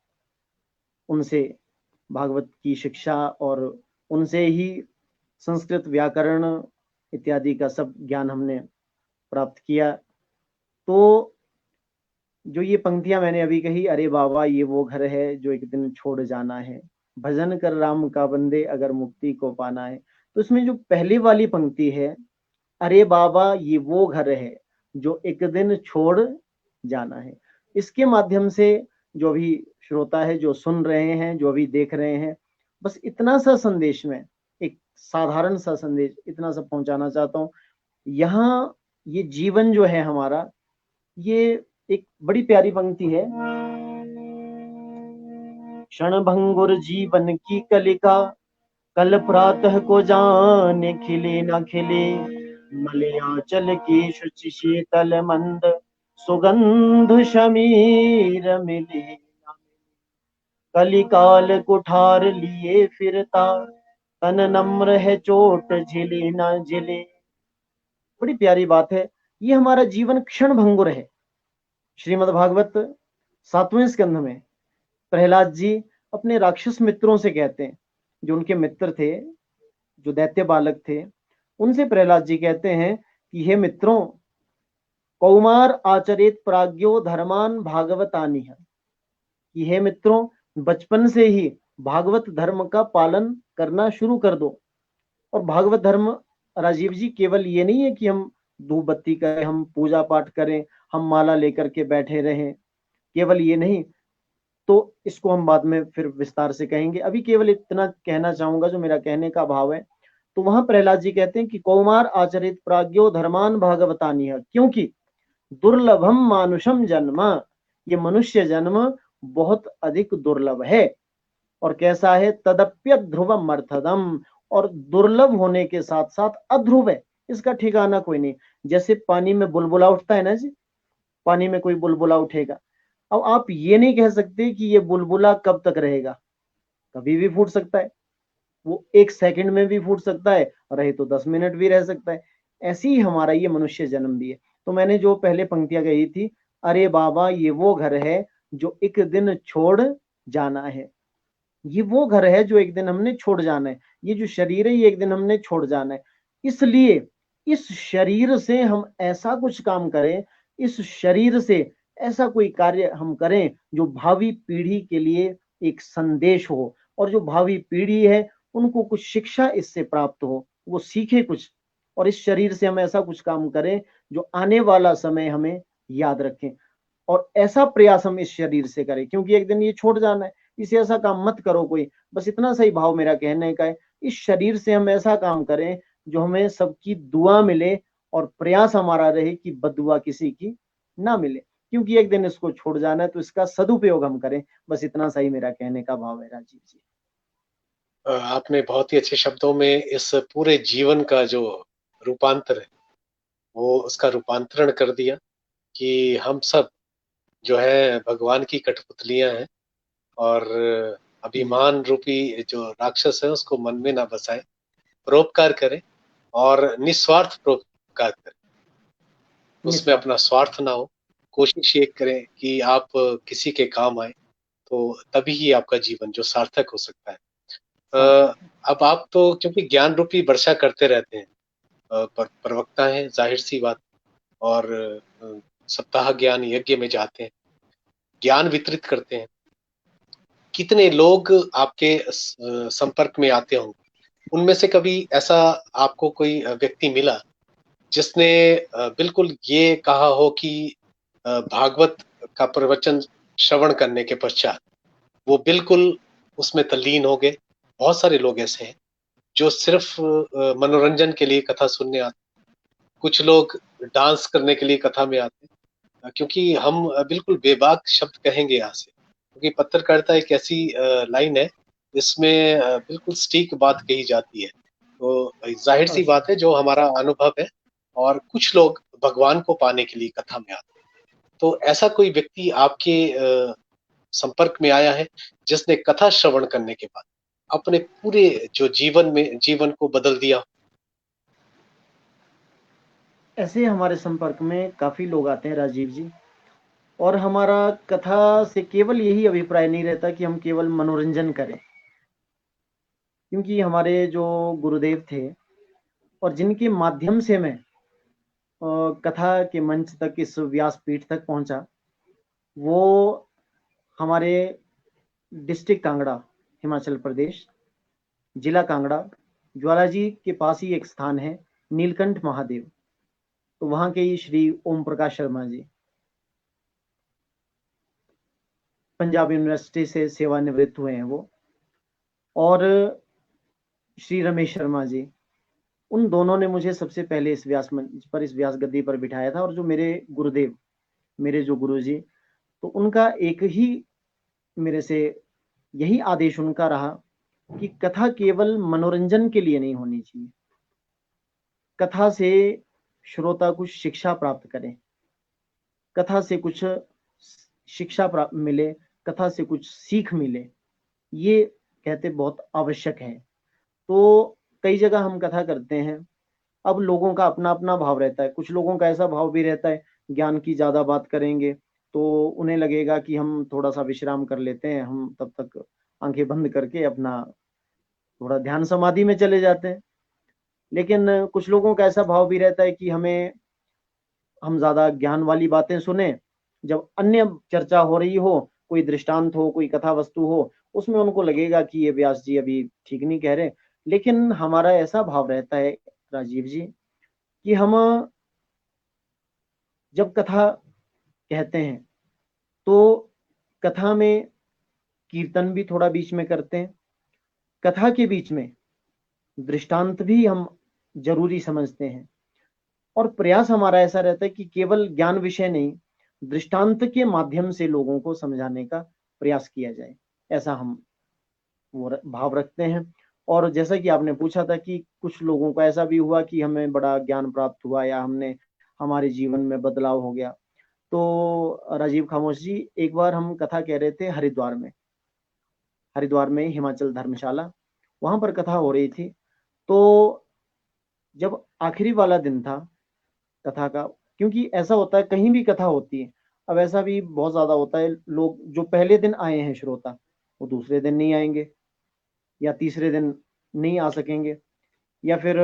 उनसे भागवत की शिक्षा और उनसे ही संस्कृत व्याकरण इत्यादि का सब ज्ञान हमने प्राप्त किया। तो जो ये पंक्तियां मैंने अभी कही, अरे बाबा ये वो घर है जो एक दिन छोड़ जाना है, भजन कर राम का बंदे अगर मुक्ति को पाना है। तो इसमें जो पहली वाली पंक्ति है, अरे बाबा ये वो घर है जो एक दिन छोड़ जाना है, इसके माध्यम से जो भी श्रोता है, जो सुन रहे हैं, जो भी देख रहे हैं, बस इतना सा संदेश में, एक साधारण सा संदेश इतना सा पहुंचाना चाहता हूँ। यहाँ ये जीवन जो है हमारा, ये एक बड़ी प्यारी पंक्ति है, क्षण भंगुर जीवन की कलिका, कल प्रातः को जाने खिले न खिले, मलयाचल की शुचि शीतल मंद, सुगंध शमीर मिले न। कलिकाल कुठार लिए फिरता, तन नम्र है चोट झिले न झिले। बड़ी प्यारी बात है। ये हमारा जीवन क्षण भंगुर है। श्रीमद् भागवत 7वें स्कंध में प्रहलाद जी अपने राक्षस मित्रों से कहते हैं, जो उनके मित्र थे, जो दैत्य बालक थे, उनसे प्रहलाद जी कहते हैं कि हे मित्रों, कौमार आचरित प्राज्ञो धर्मान भागवतानि, कि हे मित्रों, बचपन से ही भागवत धर्म का पालन करना शुरू कर दो। और भागवत धर्म, राजीव जी, केवल ये नहीं है कि हम धूप बत्ती करें, हम पूजा पाठ करें, हम माला लेकर के बैठे रहें, केवल ये नहीं। तो इसको हम बाद में फिर विस्तार से कहेंगे, अभी केवल इतना कहना चाहूंगा जो मेरा कहने का भाव है। तो वहां प्रहलाद जी कहते हैं कि कौमार आचरित प्राज्ञो धर्मान भागवतानि, क्योंकि दुर्लभम मानुषम जन्म, ये मनुष्य जन्म बहुत अधिक दुर्लभ है। और कैसा है, तदप्य ध्रुवम अर्थदम, और दुर्लभ होने के साथ साथ अध्रुव है, इसका ठिकाना कोई नहीं। जैसे पानी में बुलबुला उठता है ना जी, पानी में कोई बुलबुला उठेगा, अब आप ये नहीं कह सकते कि ये बुलबुला कब तक रहेगा, कभी भी फूट सकता है, वो 1 सेकंड में भी फूट सकता है, रहे तो 10 मिनट भी रह सकता है। ऐसे ही हमारा ये मनुष्य जन्म भी है। तो मैंने जो पहले पंक्तियां कही थी, अरे बाबा ये वो घर है जो एक दिन छोड़ जाना है, ये वो घर है जो एक दिन हमने छोड़ जाना है, ये जो शरीर है ये एक दिन हमने छोड़ जाना है। इसलिए इस शरीर से हम ऐसा कुछ काम करें, इस शरीर से ऐसा कोई कार्य हम करें जो भावी पीढ़ी के लिए एक संदेश हो, और जो भावी पीढ़ी है उनको कुछ शिक्षा इससे प्राप्त हो, वो सीखे कुछ, और इस शरीर से हम ऐसा कुछ काम करें जो आने वाला समय हमें याद रखें। और ऐसा प्रयास हम इस शरीर से करें, क्योंकि एक दिन ये छोड़ जाना है। इसे ऐसा काम मत करो कोई, बस इतना सही भाव मेरा कहने का है। इस शरीर से हम ऐसा काम करें जो हमें सबकी दुआ मिले, और प्रयास हमारा रहे कि बददुआ किसी की ना मिले, क्योंकि एक दिन इसको छोड़ जाना है, तो इसका सदुपयोग हम करें। बस इतना सही मेरा कहने का भाव है राजीव जी। आपने बहुत ही अच्छे शब्दों में इस पूरे जीवन का जो रूपांतर है, वो उसका रूपांतरण कर दिया कि हम सब जो है भगवान की कठपुतलियां हैं, और अभिमान रूपी जो राक्षस है उसको मन में ना बसाए, परोपकार करें और निस्वार्थ परोपकार करें, उसमें अपना स्वार्थ ना हो। कोशिश ये करें कि आप किसी के काम आए, तो तभी ही आपका जीवन जो सार्थक हो सकता है। अब आप तो क्योंकि ज्ञान रूपी वर्षा करते रहते हैं, प्रवक्ता हैं, जाहिर सी बात, और सप्ताह ज्ञान यज्ञ में जाते हैं, ज्ञान वितरित करते हैं। कितने लोग आपके संपर्क में आते होंगे, उनमें से कभी ऐसा आपको कोई व्यक्ति मिला जिसने बिल्कुल ये कहा हो कि भागवत का प्रवचन श्रवण करने के पश्चात वो बिल्कुल उसमें तल्लीन हो गए? बहुत सारे लोग ऐसे हैं जो सिर्फ मनोरंजन के लिए कथा सुनने आते, कुछ लोग डांस करने के लिए कथा में आते, क्योंकि हम बिल्कुल बेबाक शब्द कहेंगे यहाँ से, क्योंकि पत्रकारिता एक ऐसी लाइन है जिसमें बिल्कुल सटीक बात कही जाती है। तो जाहिर सी बात है जो हमारा अनुभव है, और कुछ लोग भगवान को पाने के लिए कथा में आते हैं। तो ऐसा कोई व्यक्ति आपके संपर्क में आया है जिसने कथा श्रवण करने के बाद अपने पूरे जो जीवन को बदल दिया? ऐसे हमारे संपर्क में काफ़ी लोग आते हैं राजीव जी, और हमारा कथा से केवल यही अभिप्राय नहीं रहता कि हम केवल मनोरंजन करें, क्योंकि हमारे जो गुरुदेव थे और जिनके माध्यम से मैं कथा के मंच तक, इस व्यासपीठ तक पहुंचा, वो हमारे डिस्ट्रिक्ट कांगड़ा, हिमाचल प्रदेश, जिला कांगड़ा, ज्वालाजी के पास ही एक स्थान है नीलकंठ महादेव, तो वहाँ के ही श्री ओम प्रकाश शर्मा जी, पंजाब यूनिवर्सिटी से सेवानिवृत्त हुए हैं वो, और श्री रमेश शर्मा जी, उन दोनों ने मुझे सबसे पहले इस व्यास मंच पर, इस व्यास गद्दी पर बिठाया था। और जो मेरे गुरुदेव, मेरे जो गुरु जी, तो उनका एक ही मेरे से यही आदेश उनका रहा कि कथा केवल मनोरंजन के लिए नहीं होनी चाहिए, कथा से श्रोता कुछ शिक्षा प्राप्त करें, कथा से कुछ शिक्षा प्राप्त मिले, कथा से कुछ सीख मिले, ये कहते बहुत आवश्यक है। तो कई जगह हम कथा करते हैं, अब लोगों का अपना अपना भाव रहता है। कुछ लोगों का ऐसा भाव भी रहता है, ज्ञान की ज़्यादा बात करेंगे तो उन्हें लगेगा कि हम थोड़ा सा विश्राम कर लेते हैं, हम तब तक आंखें बंद करके अपना थोड़ा ध्यान समाधि में चले जाते हैं। लेकिन कुछ लोगों का ऐसा भाव भी रहता है कि हम ज़्यादा ज्ञान वाली बातें सुने, जब अन्य चर्चा हो रही हो, कोई दृष्टांत हो, कोई कथा वस्तु हो, उसमें उनको लगेगा कि ये व्यास जी अभी ठीक नहीं कह रहे। लेकिन हमारा ऐसा भाव रहता है राजीव जी कि हम जब कथा कहते हैं तो कथा में कीर्तन भी थोड़ा बीच में करते हैं, कथा के बीच में दृष्टांत भी हम जरूरी समझते हैं, और प्रयास हमारा ऐसा रहता है कि केवल ज्ञान विषय नहीं, दृष्टांत के माध्यम से लोगों को समझाने का प्रयास किया जाए, ऐसा हम वो भाव रखते हैं। और जैसा कि आपने पूछा था कि कुछ लोगों को ऐसा भी हुआ कि हमें बड़ा ज्ञान प्राप्त हुआ या हमने हमारे जीवन में बदलाव हो गया। तो राजीव खामोश जी, एक बार हम कथा कह रहे थे हरिद्वार में, हरिद्वार में हिमाचल धर्मशाला, वहां पर कथा हो रही थी। तो जब आखिरी वाला दिन था कथा का, क्योंकि ऐसा होता है कहीं भी कथा होती है, अब ऐसा भी बहुत ज्यादा होता है, लोग जो पहले दिन आए हैं श्रोता, वो दूसरे दिन नहीं आएंगे, या तीसरे दिन नहीं आ सकेंगे, या फिर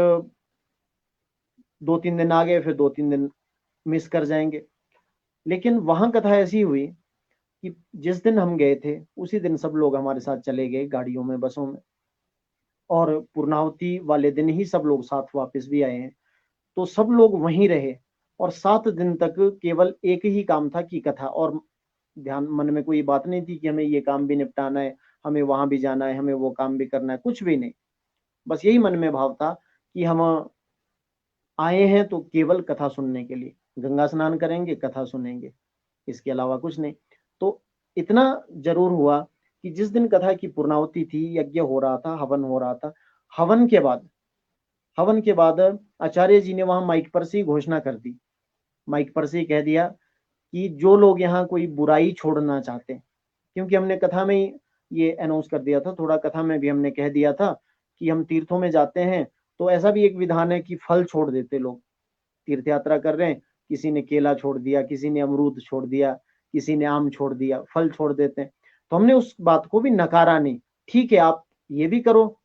2-3 दिन आ गए, फिर 2-3 दिन मिस कर जाएंगे। लेकिन वहां कथा ऐसी हुई कि जिस दिन हम गए थे उसी दिन सब लोग हमारे साथ चले गए गाड़ियों में, बसों में, और पूर्णाहुति वाले दिन ही सब लोग साथ वापस भी आए हैं। तो सब लोग वहीं रहे, और 7 दिन तक केवल एक ही काम था कि कथा, और ध्यान मन में कोई बात नहीं थी कि हमें ये काम भी निपटाना है, हमें वहां भी जाना है, हमें वो काम भी करना है, कुछ भी नहीं। बस यही मन में भाव था कि हम आए हैं तो केवल कथा सुनने के लिए, गंगा स्नान करेंगे, कथा सुनेंगे, इसके अलावा कुछ नहीं। तो इतना जरूर हुआ कि जिस दिन कथा की पूर्णाहुति थी, यज्ञ हो रहा था, हवन हो रहा था, हवन के बाद हवन के बाद आचार्य जी ने वहां माइक पर से ही घोषणा कर दी, माइक पर से ही कह दिया कि जो लोग यहाँ कोई बुराई छोड़ना चाहते हैं, क्योंकि हमने कथा में ही ये अनाउंस कर दिया था, थोड़ा कथा में भी हमने कह दिया था कि हम तीर्थों में जाते हैं तो ऐसा भी एक विधान है कि फल छोड़ देते लोग, तीर्थ यात्रा कर रहे हैं, किसी ने केला छोड़ दिया, किसी ने अमरूद छोड़ दिया, किसी ने आम छोड़ दिया, फल छोड़ देते हैं। तो हमने उस बात को भी नकारा नहीं, ठीक है आप ये भी करो,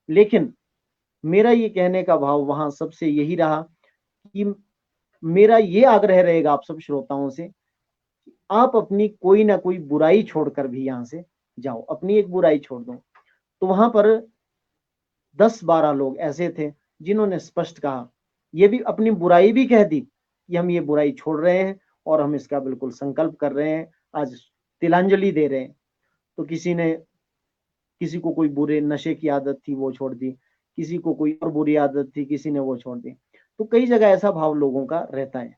लेकिन मेरा ये कहने का भाव वहां सबसे यही रहा कि मेरा ये आग्रह रहेगा आप सब श्रोताओं से, आप अपनी कोई ना कोई बुराई छोड़कर भी यहाँ से जाओ, अपनी एक बुराई छोड़ दो। तो वहां पर 10-12 लोग ऐसे थे जिन्होंने स्पष्ट कहा, ये भी अपनी बुराई भी कह दी कि हम ये बुराई छोड़ रहे हैं और हम इसका बिल्कुल संकल्प कर रहे हैं, आज तिलांजलि दे रहे हैं। तो किसी को कोई बुरे नशे की आदत थी वो छोड़ दी, किसी को कोई और बुरी आदत थी, किसी ने वो छोड़ दी। तो कई जगह ऐसा भाव लोगों का रहता है,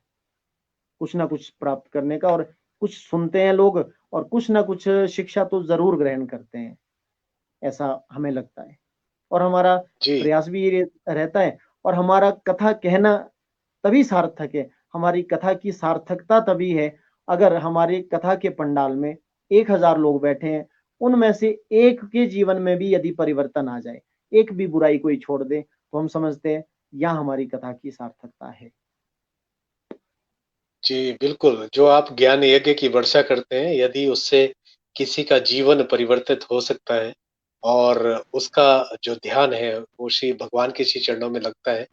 कुछ ना कुछ प्राप्त करने का, और कुछ सुनते हैं लोग और कुछ ना कुछ शिक्षा तो जरूर ग्रहण करते हैं, ऐसा हमें लगता है। और हमारा जी। प्रयास भी ये रहता है, और हमारा कथा कहना तभी सार्थक है, हमारी कथा की सार्थकता तभी है अगर हमारी कथा के पंडाल में 1000 लोग बैठे हैं उनमें से एक के जीवन में भी यदि परिवर्तन आ जाए, एक भी बुराई कोई छोड़ दे, तो हम समझते हैं यह हमारी कथा की सार्थकता है। जी बिल्कुल, जो आप ज्ञान यज्ञ की वर्षा करते हैं, यदि उससे किसी का जीवन परिवर्तित हो सकता है और उसका जो ध्यान है वो श्री भगवान के श्री चरणों में लगता है,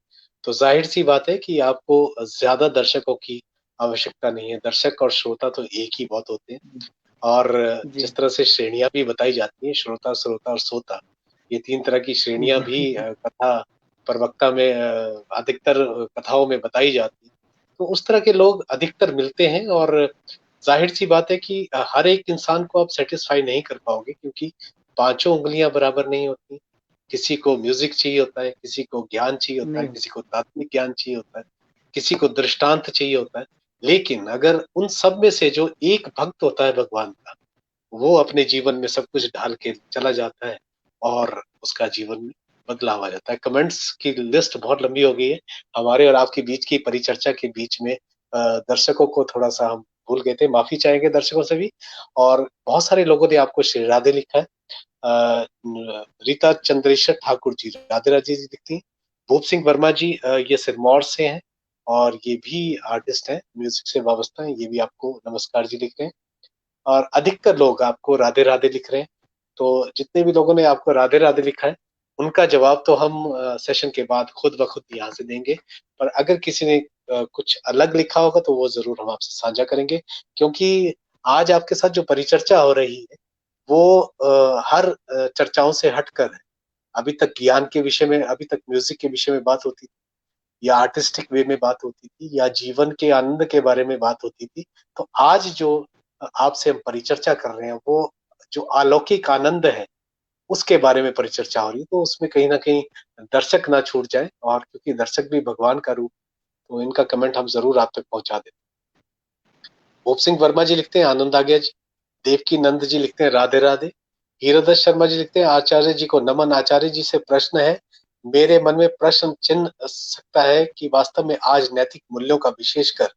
तो जाहिर सी बात है कि आपको ज्यादा दर्शकों की आवश्यकता नहीं है। दर्शक और श्रोता तो एक ही बहुत होते हैं। और जी जिस तरह से श्रेणियां भी बताई जाती हैं, श्रोता, श्रोता और सोता, ये तीन तरह की श्रेणियां भी जी कथा प्रवक्ता में अधिकतर कथाओं में बताई जाती है। तो उस तरह के लोग अधिकतर मिलते हैं और जाहिर सी बात है कि हर एक इंसान को आप सेटिस्फाई नहीं कर पाओगे, क्योंकि पांचों उंगलियां बराबर नहीं होती। किसी को म्यूजिक चाहिए होता है, किसी को ज्ञान चाहिए होता है, नहीं किसी को तात्विक ज्ञान चाहिए होता है, किसी को दृष्टांत चाहिए होता है। लेकिन अगर उन सब में से जो एक भक्त होता है भगवान का, वो अपने जीवन में सब कुछ ढाल के चला जाता है और उसका जीवन में बदलाव आ जाता है। कमेंट्स की लिस्ट बहुत लंबी हो गई है। हमारे और आपके बीच की परिचर्चा के बीच में दर्शकों को थोड़ा सा हम भूल गए थे, माफी चाहेंगे दर्शकों से भी। और बहुत सारे लोगों ने आपको श्री राधे लिखा है। रीता चंद्रेश्वर ठाकुर जी राधे राधे जी लिखती हैं। भूप सिंह वर्मा जी ये सिरमौर से हैं और ये भी आर्टिस्ट हैं, म्यूजिक से वाबस्ता हैं। ये भी आपको नमस्कार जी लिख रहे हैं। और अधिकतर लोग आपको राधे राधे लिख रहे हैं। तो जितने भी लोगों ने आपको राधे राधे लिखा है, उनका जवाब तो हम सेशन के बाद खुद ब खुद यहाँ से देंगे। पर अगर किसी ने कुछ अलग लिखा होगा तो वो जरूर हम आपसे साझा करेंगे, क्योंकि आज आपके साथ जो परिचर्चा हो रही है वो हर चर्चाओं से हटकर है। अभी तक ज्ञान के विषय में, अभी तक म्यूजिक के विषय में बात होती थी, या आर्टिस्टिक वे में बात होती थी, या जीवन के आनंद के बारे में बात होती थी। तो आज जो आपसे हम परिचर्चा कर रहे हैं, वो जो अलौकिक आनंद है उसके बारे में परिचर्चा हो रही है। तो उसमें कहीं ना कहीं दर्शक ना छूट जाए, और क्योंकि दर्शक भी भगवान का रूप, तो इनका कमेंट हम जरूर आप तक पहुंचा दें। भूप सिंह वर्मा जी लिखते हैं आनंद आ गया जी। देवकी नंद जी लिखते हैं राधे राधे। हीरादत्त शर्मा जी लिखते हैं आचार्य जी को नमन। आचार्य जी से प्रश्न है, मेरे मन में प्रश्न चिन्ह सकता है कि वास्तव में आज नैतिक मूल्यों का विशेषकर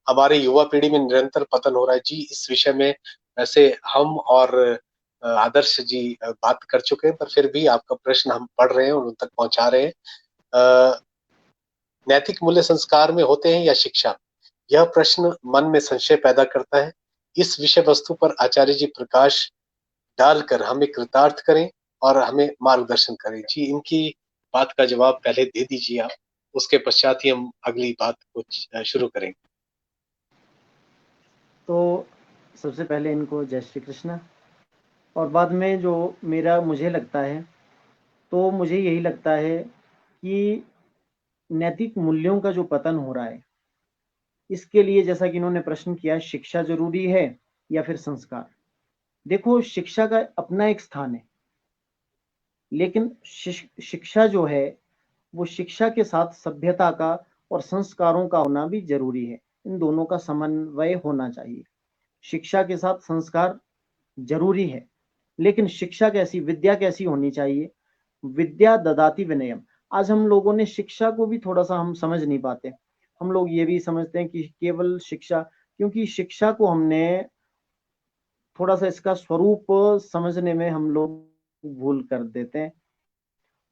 हमारे युवा पीढ़ी में निरंतर पतन हो रहा है। जी इस विषय में वैसे हम और आदर्श जी बात कर चुके हैं, पर फिर भी आपका प्रश्न हम पढ़ रहे हैं और उन तक पहुंचा रहे हैं। नैतिक मूल्य संस्कार में होते हैं या शिक्षा? यह प्रश्न मन में संशय पैदा करता है। इस विषय वस्तु पर आचार्य जी प्रकाश डालकर हमें कृतार्थ करें और हमें मार्गदर्शन करें। जी इनकी बात का जवाब पहले दे दीजिए आप, उसके पश्चात ही हम अगली बात को शुरू करेंगे। तो सबसे पहले इनको जय श्री कृष्ण। और बाद में जो मेरा मुझे लगता है, तो मुझे यही लगता है कि नैतिक मूल्यों का जो पतन हो रहा है, इसके लिए जैसा कि इन्होंने प्रश्न किया, शिक्षा जरूरी है या फिर संस्कार। देखो, शिक्षा का अपना एक स्थान है, लेकिन शिक्षा जो है, वो शिक्षा के साथ सभ्यता का और संस्कारों का होना भी जरूरी है। इन दोनों का समन्वय होना चाहिए। शिक्षा के साथ संस्कार जरूरी है, लेकिन शिक्षा कैसी, विद्या कैसी होनी चाहिए? विद्या ददाति विनयम। आज हम लोगों ने शिक्षा को भी थोड़ा सा हम समझ नहीं पाते। हम लोग ये भी समझते हैं कि केवल शिक्षा, क्योंकि शिक्षा को हमने थोड़ा सा इसका स्वरूप समझने में हम लोग भूल कर देते हैं।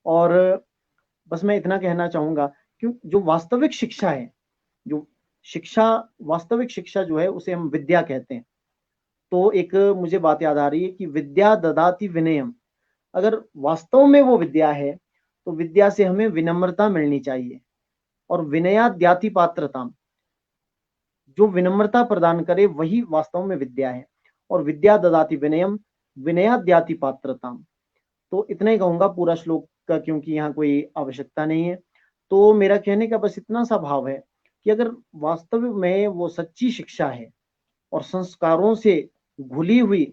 और बस मैं इतना कहना चाहूंगा, क्यों जो वास्तविक शिक्षा है, जो शिक्षा, वास्तविक शिक्षा जो है उसे हम विद्या कहते हैं। तो एक मुझे बात याद आ रही है कि विद्या ददाति विनयम। अगर वास्तव में वो विद्या है, तो विद्या से हमें विनम्रता मिलनी चाहिए। और विनयाद्याति पात्रता, जो विनम्रता प्रदान करे वही वास्तव में विद्या है। और विद्या ददाति विनयम, विनयाद्याति पात्रता। तो इतना ही कहूंगा पूरा श्लोक का, क्योंकि यहाँ कोई आवश्यकता नहीं है। तो मेरा कहने का बस इतना सा भाव है कि अगर वास्तव में वो सच्ची शिक्षा है और संस्कारों से घुली हुई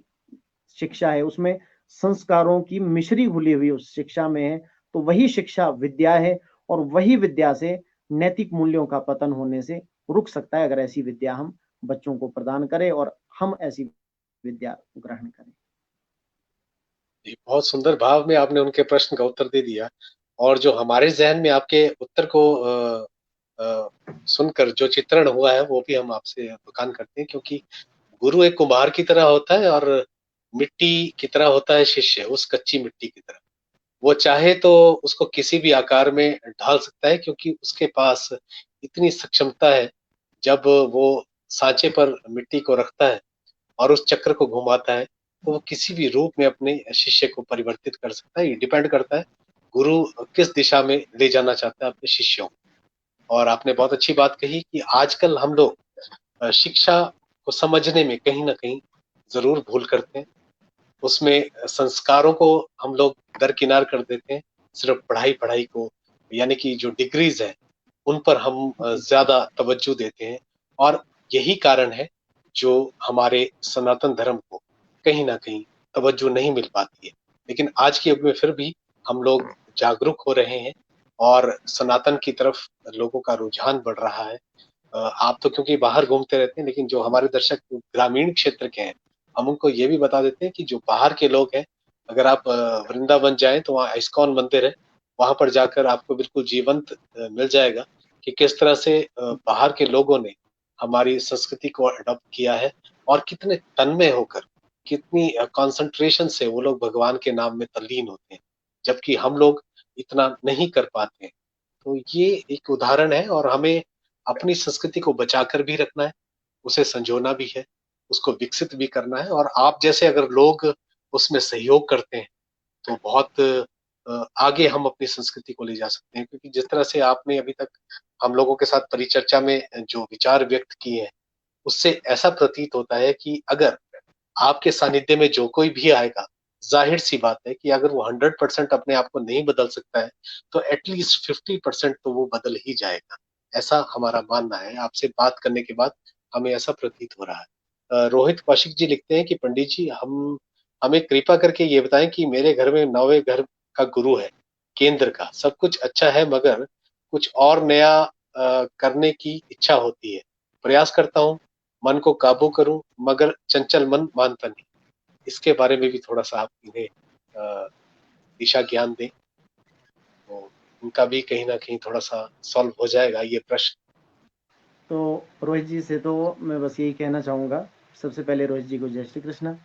शिक्षा है, उसमें संस्कारों की मिश्री घुली हुई उस शिक्षा में है, तो वही शिक्षा विद्या है। और वही विद्या से नैतिक मूल्यों का पतन होने से रुक सकता है, अगर ऐसी विद्या हम बच्चों को प्रदान करें और हम ऐसी विद्या ग्रहण करें। बहुत सुंदर भाव में आपने उनके प्रश्न का उत्तर दे दिया। और जो हमारे जहन में आपके उत्तर को सुनकर जो चित्रण हुआ है वो भी हम आपसे बखान करते हैं, क्योंकि गुरु एक कुम्हार की तरह होता है और मिट्टी की तरह होता है शिष्य, उस कच्ची मिट्टी की तरह। वो चाहे तो उसको किसी भी आकार में ढाल सकता है, क्योंकि उसके पास इतनी सक्षमता है। जब वो सांचे पर मिट्टी को रखता है और उस चक्र को घुमाता है, तो वो किसी भी रूप में अपने शिष्य को परिवर्तित कर सकता है। ये डिपेंड करता है गुरु किस दिशा में ले जाना चाहता है अपने शिष्यों को। और आपने बहुत अच्छी बात कही कि आजकल हम लोग शिक्षा को समझने में कहीं ना कहीं जरूर भूल करते हैं। उसमें संस्कारों को हम लोग दरकिनार कर देते हैं। सिर्फ पढ़ाई पढ़ाई को, यानी कि जो डिग्रीज है उन पर हम जी ज्यादा तवज्जो देते हैं। और यही कारण है जो हमारे सनातन धर्म को कहीं ना कहीं तवज्जो नहीं मिल पाती है। लेकिन आज के युग में फिर भी हम लोग जागरूक हो रहे हैं और सनातन की तरफ लोगों का रुझान बढ़ रहा है। आप तो क्योंकि बाहर घूमते रहते हैं, लेकिन जो हमारे दर्शक ग्रामीण क्षेत्र के हैं, हम उनको ये भी बता देते हैं कि जो बाहर के लोग हैं, अगर आप वृंदावन जाएं तो वहाँ इस्कॉन मंदिर है। वहां पर जाकर आपको बिल्कुल जीवंत मिल जाएगा कि किस तरह से बाहर के लोगों ने हमारी संस्कृति को अडॉप्ट किया है, और कितने तन्मय होकर, कितनी कंसंट्रेशन से वो लोग भगवान के नाम में तल्लीन होते हैं, जबकि हम लोग इतना नहीं कर पाते हैं। तो ये एक उदाहरण है, और हमें अपनी संस्कृति को बचाकर भी रखना है, उसे संजोना भी है, उसको विकसित भी करना है। और आप जैसे अगर लोग उसमें सहयोग करते हैं तो बहुत आगे हम अपनी संस्कृति को ले जा सकते हैं। क्योंकि जिस तरह से आपने अभी तक हम लोगों के साथ परिचर्चा में जो विचार व्यक्त किए हैं, उससे ऐसा प्रतीत होता है कि अगर आपके सानिध्य में जो कोई भी आएगा, जाहिर सी बात है कि अगर वो 100% अपने आप को नहीं बदल सकता है, तो एटलीस्ट 50% तो वो बदल ही जाएगा। ऐसा हमारा मानना है। आपसे बात करने के बाद हमें ऐसा प्रतीत हो रहा है। रोहित कौशिक जी लिखते हैं कि पंडित जी, हम हमें कृपा करके ये बताएं कि मेरे घर में नौवे घर का गुरु है, केंद्र का सब कुछ अच्छा है, मगर कुछ और नया करने की इच्छा होती है। प्रयास करता हूँ मन को काबू करूं, मगर चंचल मन मानता नहीं। इसके बारे में भी थोड़ा सा आप इन्हें दिशा ज्ञान दें, तो उनका भी कहीं ना कहीं थोड़ा सा सॉल्व हो जाएगा ये प्रश्न। तो रोहित जी से तो मैं बस यही कहना चाहूँगा, सबसे पहले रोहित जी को जय श्री कृष्ण।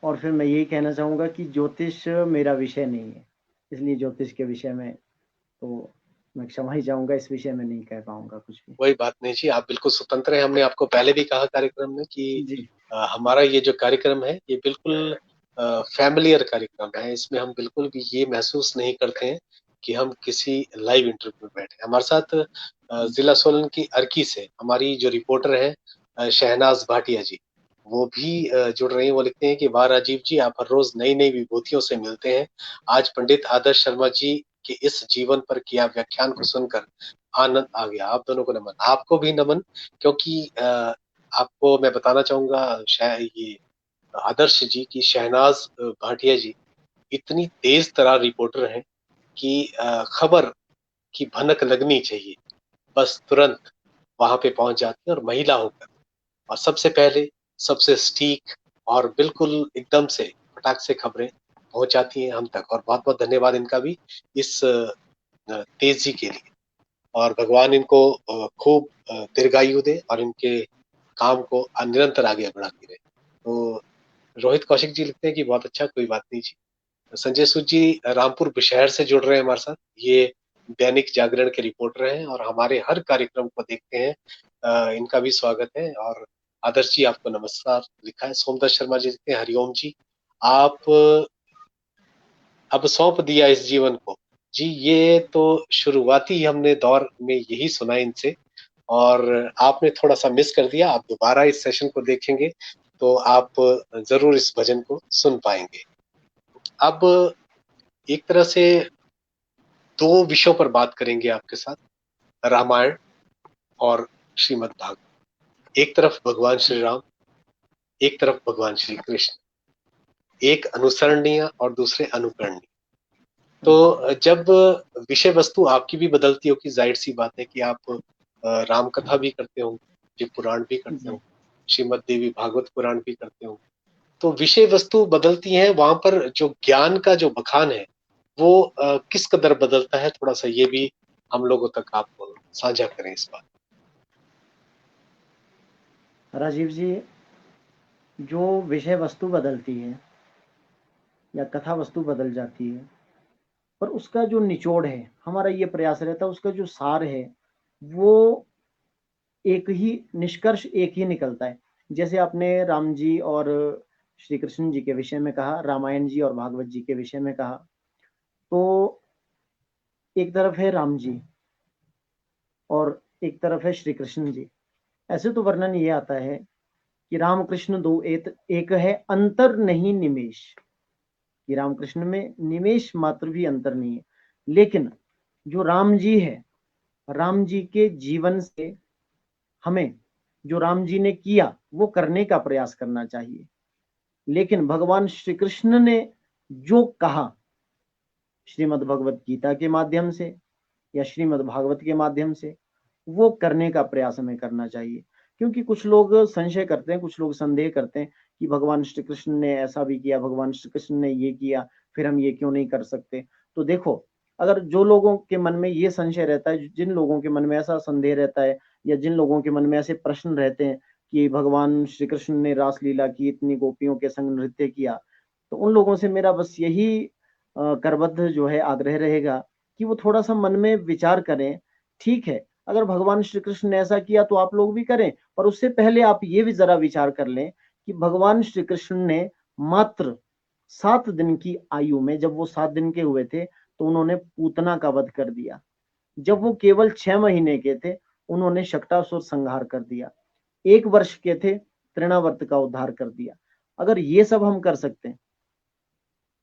और फिर मैं यही कहना चाहूँगा कि ज्योतिष मेरा विषय नहीं है, इसलिए ज्योतिष के विषय में तो मैं क्षमा ही चाहूँगा, इस विषय में नहीं कह पाऊँगा कुछ भी। कोई बात नहीं जी, आप बिल्कुल स्वतंत्र हैं। हमने आपको पहले भी कहा कार्यक्रम में कि जी हमारा ये जो कार्यक्रम है ये बिल्कुल फैमिलियर कार्यक्रम है। इसमें हम बिल्कुल भी ये महसूस नहीं करते हैं कि हम किसी लाइव इंटरव्यू में बैठे हैं। हमारे साथ जिला सोलन की अर्की से हमारी जो रिपोर्टर है शहनाज भाटिया जी, वो भी जुड़ रही हैं। वो लिखते हैं कि वाह राजीव जी, आप हर रोज नई नई विभूतियों से मिलते हैं। आज पंडित आदर्श शर्मा जी के इस जीवन पर किया व्याख्यान को सुनकर आनंद आ गया। आप दोनों को नमन, आपको भी नमन। क्योंकि आपको मैं बताना चाहूंगा, शायद ये आदर्श जी की शहनाज भाटिया जी इतनी तेज तरार रिपोर्टर हैं कि खबर की भनक लगनी चाहिए, बस तुरंत वहां पे पहुंच जाती है, और महिला होकर, और सबसे पहले, सबसे सटीक, और बिल्कुल एकदम से फटाक से खबरें पहुंच जाती हैं हम तक। और बहुत बहुत धन्यवाद इनका भी इस तेजी के लिए। और भगवान इनको खूब दीर्घायु दे और इनके काम को निरंतर आगे बढ़ाती रहे। तो रोहित कौशिक जी लिखते हैं कि बहुत अच्छा, कोई बात नहीं जी। संजय सूद जी रामपुर बुशहर से जुड़ रहे हैं हमारे साथ। ये दैनिक जागरण के रिपोर्टर हैं और हमारे हर कार्यक्रम को देखते हैं। इनका भी स्वागत है। और आदर्श जी आपको नमस्कार लिखा है। सोमदत्त शर्मा जी लिखते हैं हरिओम जी, आप अब सौंप दिया इस जीवन को। जी, ये तो शुरुआती हमने दौर में यही सुना इनसे, और आपने थोड़ा सा मिस कर दिया। आप दोबारा इस सेशन को देखेंगे तो आप जरूर इस भजन को सुन पाएंगे। अब एक तरह से दो विषयों पर बात करेंगे आपके साथ, रामायण और श्रीमद् भागवत। एक तरफ भगवान श्री राम, एक तरफ भगवान श्री कृष्ण, एक अनुसरणीय और दूसरे अनुकरणीय। तो जब विषय वस्तु आपकी भी बदलती होगी, जाहिर सी बात है कि आप राम कथा भी करते होंगे, शिव पुराण भी करते जी होंगे, श्रीमद् देवी भागवत पुराण भी करते होंगे। तो विषय वस्तु बदलती हैं, वहां पर जो ज्ञान का जो बखान है वो किस कदर बदलता है, थोड़ा सा ये भी हम लोगों तक आप साझा करें इस बात। राजीव जी, जो विषय वस्तु बदलती है या कथा वस्तु बदल जाती है, पर उसका जो निचोड़ है, हमारा ये प्रयास रहता है, उसका जो सार है वो एक ही निष्कर्ष एक ही निकलता है। जैसे आपने राम जी और श्री कृष्ण जी के विषय में कहा, रामायण जी और भागवत जी के विषय में कहा, तो एक तरफ है राम जी और एक तरफ है श्री कृष्ण जी। ऐसे तो वर्णन ये आता है कि राम कृष्ण दो एक है, अंतर नहीं निमेष, कि राम कृष्ण में निमेष मात्र भी अंतर नहीं है। लेकिन जो राम जी है, राम जी के जीवन से हमें जो राम जी ने किया वो करने का प्रयास करना चाहिए। लेकिन भगवान श्री कृष्ण ने जो कहा श्रीमद् भगवत गीता के माध्यम से या श्रीमद् भागवत के माध्यम से, वो करने का प्रयास हमें करना चाहिए। क्योंकि कुछ लोग संशय करते हैं, कुछ लोग संदेह करते हैं कि भगवान श्री कृष्ण ने ऐसा भी किया, भगवान श्री कृष्ण ने ये किया, फिर हम ये क्यों नहीं कर सकते। तो देखो, अगर जो लोगों के मन में ये संशय रहता है, जिन लोगों के मन में ऐसा संदेह रहता है, या जिन लोगों के मन में ऐसे प्रश्न रहते हैं कि भगवान श्री कृष्ण ने रासलीला की, इतनी गोपियों के संग नृत्य किया, तो उन लोगों से मेरा बस यही करबद्ध जो है आग्रह रहेगा कि वो थोड़ा सा मन में विचार करें। ठीक है, अगर भगवान श्री कृष्ण ने ऐसा किया तो आप लोग भी करें, पर उससे पहले आप ये भी जरा विचार कर लें कि भगवान श्री कृष्ण ने मात्र 7 दिन की आयु में, जब वो 7 दिन के हुए थे, तो उन्होंने पूतना का वध कर दिया। जब वो केवल 6 महीने के थे, उन्होंने शक्टासुर संहार कर दिया। 1 वर्ष के थे, तृणावर्त का उद्धार कर दिया। अगर ये सब हम कर सकते हैं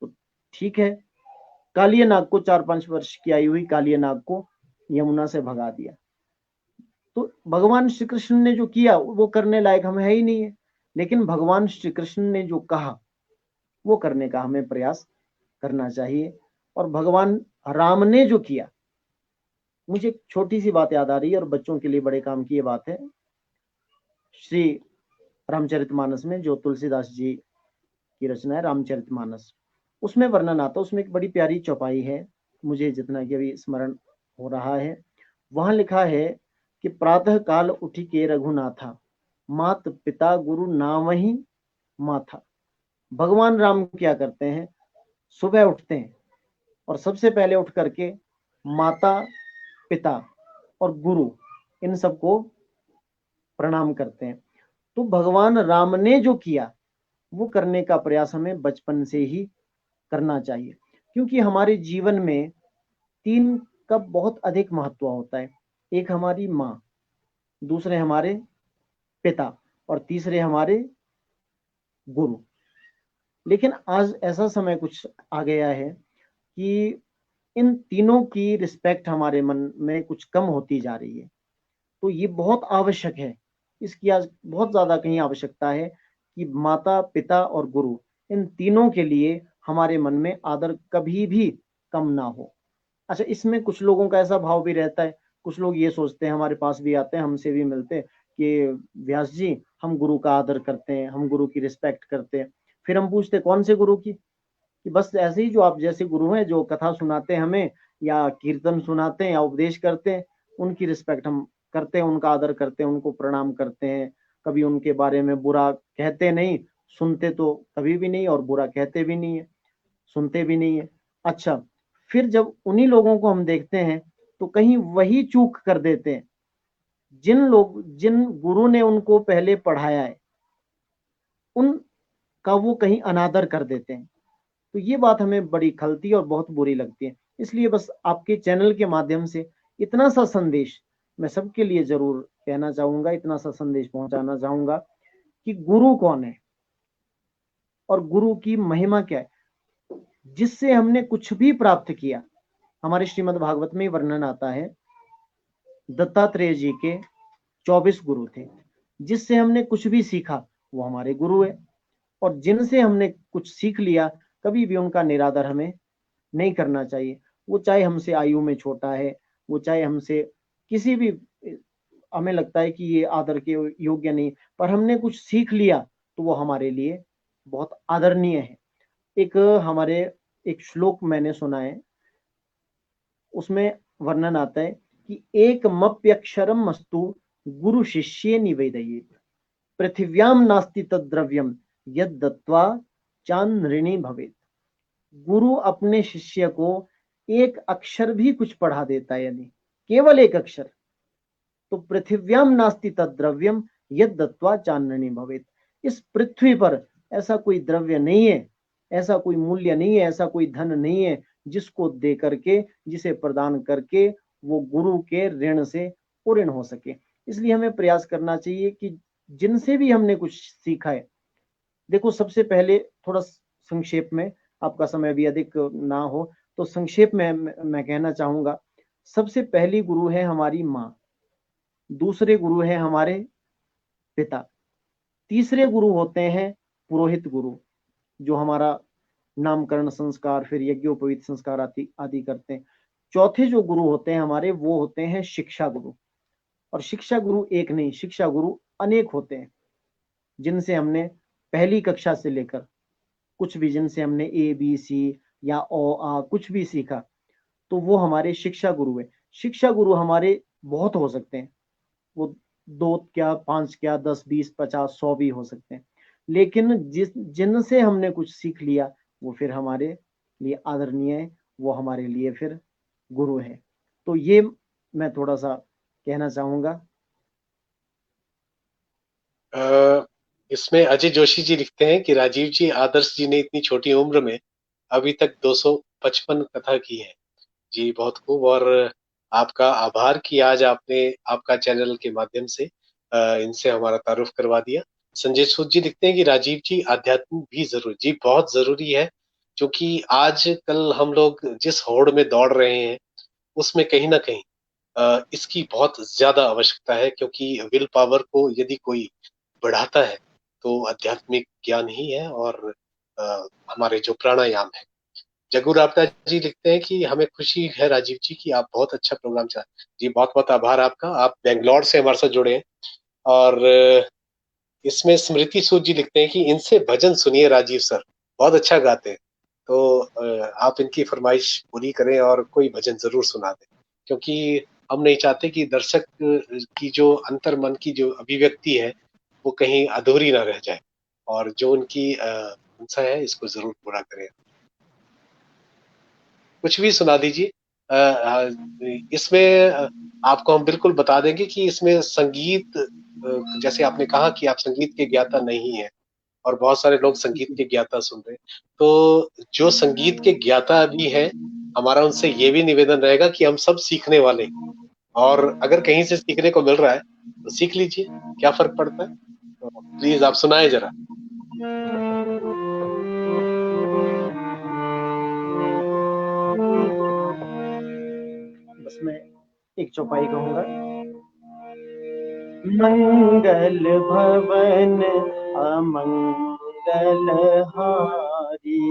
तो ठीक है। कालिया नाग को 4-5 वर्ष की आई हुई कालिया नाग को यमुना से भगा दिया। तो भगवान श्री कृष्ण ने जो किया वो करने लायक हम है ही नहीं है, लेकिन भगवान श्री कृष्ण ने जो कहा वो करने का हमें प्रयास करना चाहिए। और भगवान राम ने जो किया, मुझे एक छोटी सी बात याद आ रही है और बच्चों के लिए बड़े काम की ये बात है। श्री रामचरितमानस में, जो तुलसीदास जी की रचना है रामचरितमानस, उसमें वर्णन आता है, उसमें एक बड़ी प्यारी चौपाई है, मुझे जितना कि अभी स्मरण हो रहा है। वहां लिखा है कि प्रातः काल उठी के रघुनाथा, मात पिता गुरु नामहि माथा। भगवान राम क्या करते हैं, सुबह उठते हैं और सबसे पहले उठ करके माता पिता और गुरु, इन सबको प्रणाम करते हैं। तो भगवान राम ने जो किया वो करने का प्रयास हमें बचपन से ही करना चाहिए। क्योंकि हमारे जीवन में 3 का बहुत अधिक महत्व होता है। एक हमारी माँ, दूसरे हमारे पिता और तीसरे हमारे गुरु। लेकिन आज ऐसा समय कुछ आ गया है कि इन तीनों की रिस्पेक्ट हमारे मन में कुछ कम होती जा रही है। तो ये बहुत आवश्यक है, इसकी आज बहुत ज्यादा कहीं आवश्यकता है कि माता पिता और गुरु, इन तीनों के लिए हमारे मन में आदर कभी भी कम ना हो। अच्छा, इसमें कुछ लोगों का ऐसा भाव भी रहता है, कुछ लोग ये सोचते हैं, हमारे पास भी आते हैं, हमसे भी मिलते हैं कि व्यास जी, हम गुरु का आदर करते हैं, हम गुरु की रिस्पेक्ट करते हैं। फिर हम पूछते हैं कौन से गुरु की, कि बस ऐसे ही जो आप जैसे गुरु हैं, जो कथा सुनाते हैं हमें, या कीर्तन सुनाते हैं या उपदेश करते हैं, उनकी रिस्पेक्ट हम करते हैं, उनका आदर करते हैं, उनको प्रणाम करते हैं। कभी उनके बारे में बुरा कहते नहीं, सुनते तो कभी भी नहीं, और बुरा कहते भी नहीं है, सुनते भी नहीं है। अच्छा, फिर जब उन्हीं लोगों को हम देखते हैं तो कहीं वही चूक कर देते हैं, जिन गुरु ने उनको पहले पढ़ाया है उनका वो कहीं अनादर कर देते हैं। तो ये बात हमें बड़ी खलती और बहुत बुरी लगती है। इसलिए बस आपके चैनल के माध्यम से इतना सा संदेश मैं सबके लिए जरूर कहना चाहूंगा, इतना सा संदेश पहुंचाना चाहूंगा कि गुरु कौन है और गुरु की महिमा क्या है, जिससे हमने कुछ भी प्राप्त किया। हमारे श्रीमद् भागवत में वर्णन आता है, दत्तात्रेय जी के 24 गुरु थे, जिससे हमने कुछ भी सीखा वो हमारे गुरु है। और जिनसे हमने कुछ सीख लिया, कभी भी उनका निरादर हमें नहीं करना चाहिए। वो चाहे हमसे आयु में छोटा है, वो चाहे हमसे किसी भी, हमें लगता है कि ये आदर के योग्य नहीं, पर हमने कुछ सीख लिया तो वो हमारे लिए बहुत आदरणीय है। एक हमारे एक श्लोक मैंने सुना है, उसमें वर्णन आता है कि एक मप्यक्षरम मस्तु गुरु शिष्ये निवेदयेत, पृथिव्याम नास्ति तद्द्रव्यम यद दत्वा चान ऋणी भवेत। गुरु अपने शिष्य को एक अक्षर भी कुछ पढ़ा देता है, यदि केवल एक अक्षर, तो पृथिव्याम नास्ति तद्द्रव्यम यद दत्वा चाननी भवेत। इस पृथ्वी पर ऐसा कोई द्रव्य नहीं है, ऐसा कोई मूल्य नहीं है, ऐसा कोई धन नहीं है जिसको दे करके, जिसे प्रदान करके वो गुरु के ऋण से पूर्ण हो सके। इसलिए हमें प्रयास करना चाहिए कि जिनसे भी हमने कुछ सीखा है, देखो सबसे पहले थोड़ा संक्षेप में, आपका समय भी अधिक ना हो तो संक्षेप में मैं कहना चाहूंगा। सबसे पहली गुरु है हमारी माँ, दूसरे गुरु है हमारे पिता, तीसरे गुरु होते हैं पुरोहित गुरु, जो हमारा नामकरण संस्कार, फिर यज्ञोपवीत संस्कार आदि आदि करते हैं। चौथे जो गुरु होते हैं हमारे, वो होते हैं शिक्षा गुरु। और शिक्षा गुरु एक नहीं, शिक्षा गुरु अनेक होते हैं, जिनसे हमने पहली कक्षा से लेकर कुछ भी, जिनसे हमने ए बी सी या ओ आ कुछ भी सीखा, तो वो हमारे शिक्षा गुरु है। शिक्षा गुरु हमारे बहुत हो सकते हैं, वो 2 क्या, 5 क्या, 10 20 50 100 भी हो सकते हैं, लेकिन जिनसे हमने कुछ सीख लिया वो फिर हमारे लिए आदरणीय है, वो हमारे लिए फिर गुरु है। तो ये मैं थोड़ा सा कहना चाहूंगा। इसमें अजय जोशी जी लिखते हैं कि राजीव जी, आदर्श जी ने इतनी छोटी उम्र में अभी तक 255 कथा की है। जी बहुत खूब, और आपका आभार कि आज आपने आपका चैनल के माध्यम से इनसे हमारा तारुफ करवा दिया। संजय सूद जी लिखते हैं कि राजीव जी, आध्यात्म भी जरूरी, जी बहुत जरूरी है, क्योंकि आज कल हम लोग जिस होड़ में दौड़ रहे हैं उसमें कहीं ना कहीं इसकी बहुत ज्यादा आवश्यकता है, क्योंकि विल पावर को यदि कोई बढ़ाता है तो आध्यात्मिक ज्ञान ही है, और हमारे जो प्राणायाम है। जगू राबता जी लिखते हैं कि हमें खुशी है राजीव जी कि आप बहुत अच्छा प्रोग्राम चला। जी बहुत बहुत आभार आपका, आप बेंगलोर से हमारे साथ जुड़े हैं। और इसमें स्मृति सूद जी लिखते हैं कि इनसे भजन सुनिए राजीव सर, बहुत अच्छा गाते हैं। तो आप इनकी फरमाइश पूरी करें और कोई भजन जरूर सुना दें, क्योंकि हम नहीं चाहते कि दर्शक की जो अंतर मन की जो अभिव्यक्ति है वो कहीं अधूरी ना रह जाए, और जो उनकी मंशा है इसको जरूर पूरा करें। कुछ भी सुना दीजिए। इसमें आपको हम बिल्कुल बता देंगे कि इसमें संगीत, जैसे आपने कहा कि आप संगीत के ज्ञाता नहीं है, और बहुत सारे लोग संगीत के ज्ञाता सुन रहे हैं, तो जो संगीत के ज्ञाता भी है, हमारा उनसे ये भी निवेदन रहेगा कि हम सब सीखने वाले हैं, और अगर कहीं से सीखने को मिल रहा है तो सीख लीजिए, क्या फर्क पड़ता है। तो प्लीज आप सुनाए जरा। बस मैं एक चौपाई कहूंगा। मंगल भवन अमंगल हारी,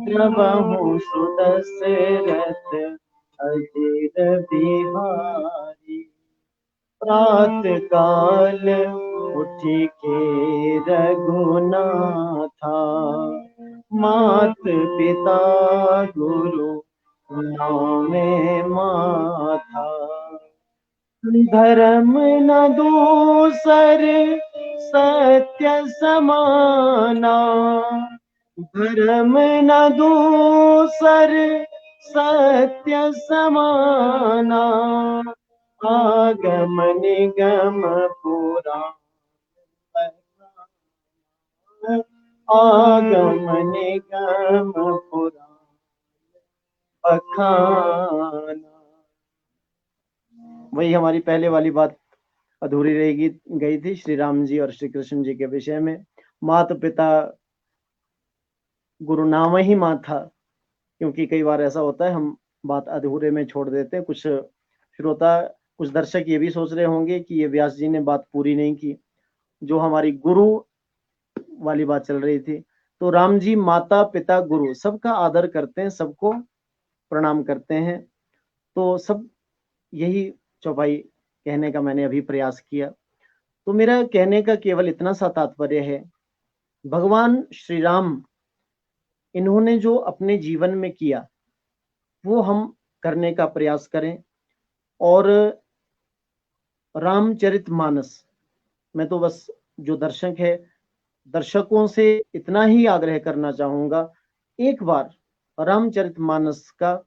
द्रवहु सुदशरथ अजिर बिहारी। प्रात काल उठी के रघुनाथा, मात पिता गुरु नामे माथा। धर्म न दूसर सत्य समाना, धर्म न दूसर सत्य समाना। आगम निगम पुराण, आगम निगम पुराण अखाना। वही हमारी पहले वाली बात अधूरी रहेगी गई थी, श्री राम जी और श्री कृष्ण जी के विषय में। माता पिता गुरु नाम ही माँ था, क्योंकि कई बार ऐसा होता है हम बात अधूरे में छोड़ देते हैं। कुछ श्रोता, कुछ दर्शक ये भी सोच रहे होंगे कि ये व्यास जी ने बात पूरी नहीं की, जो हमारी गुरु वाली बात चल रही थी। तो राम जी माता पिता गुरु सबका आदर करते हैं, सबको प्रणाम करते हैं। तो सब यही चौपाई कहने का मैंने अभी प्रयास किया। तो मेरा कहने का केवल इतना सा तात्पर्य है, भगवान श्री राम, इन्होंने जो अपने जीवन में किया वो हम करने का प्रयास करें। और रामचरितमानस में तो बस जो दर्शक है, दर्शकों से इतना ही आग्रह करना चाहूंगा, एक बार रामचरितमानस का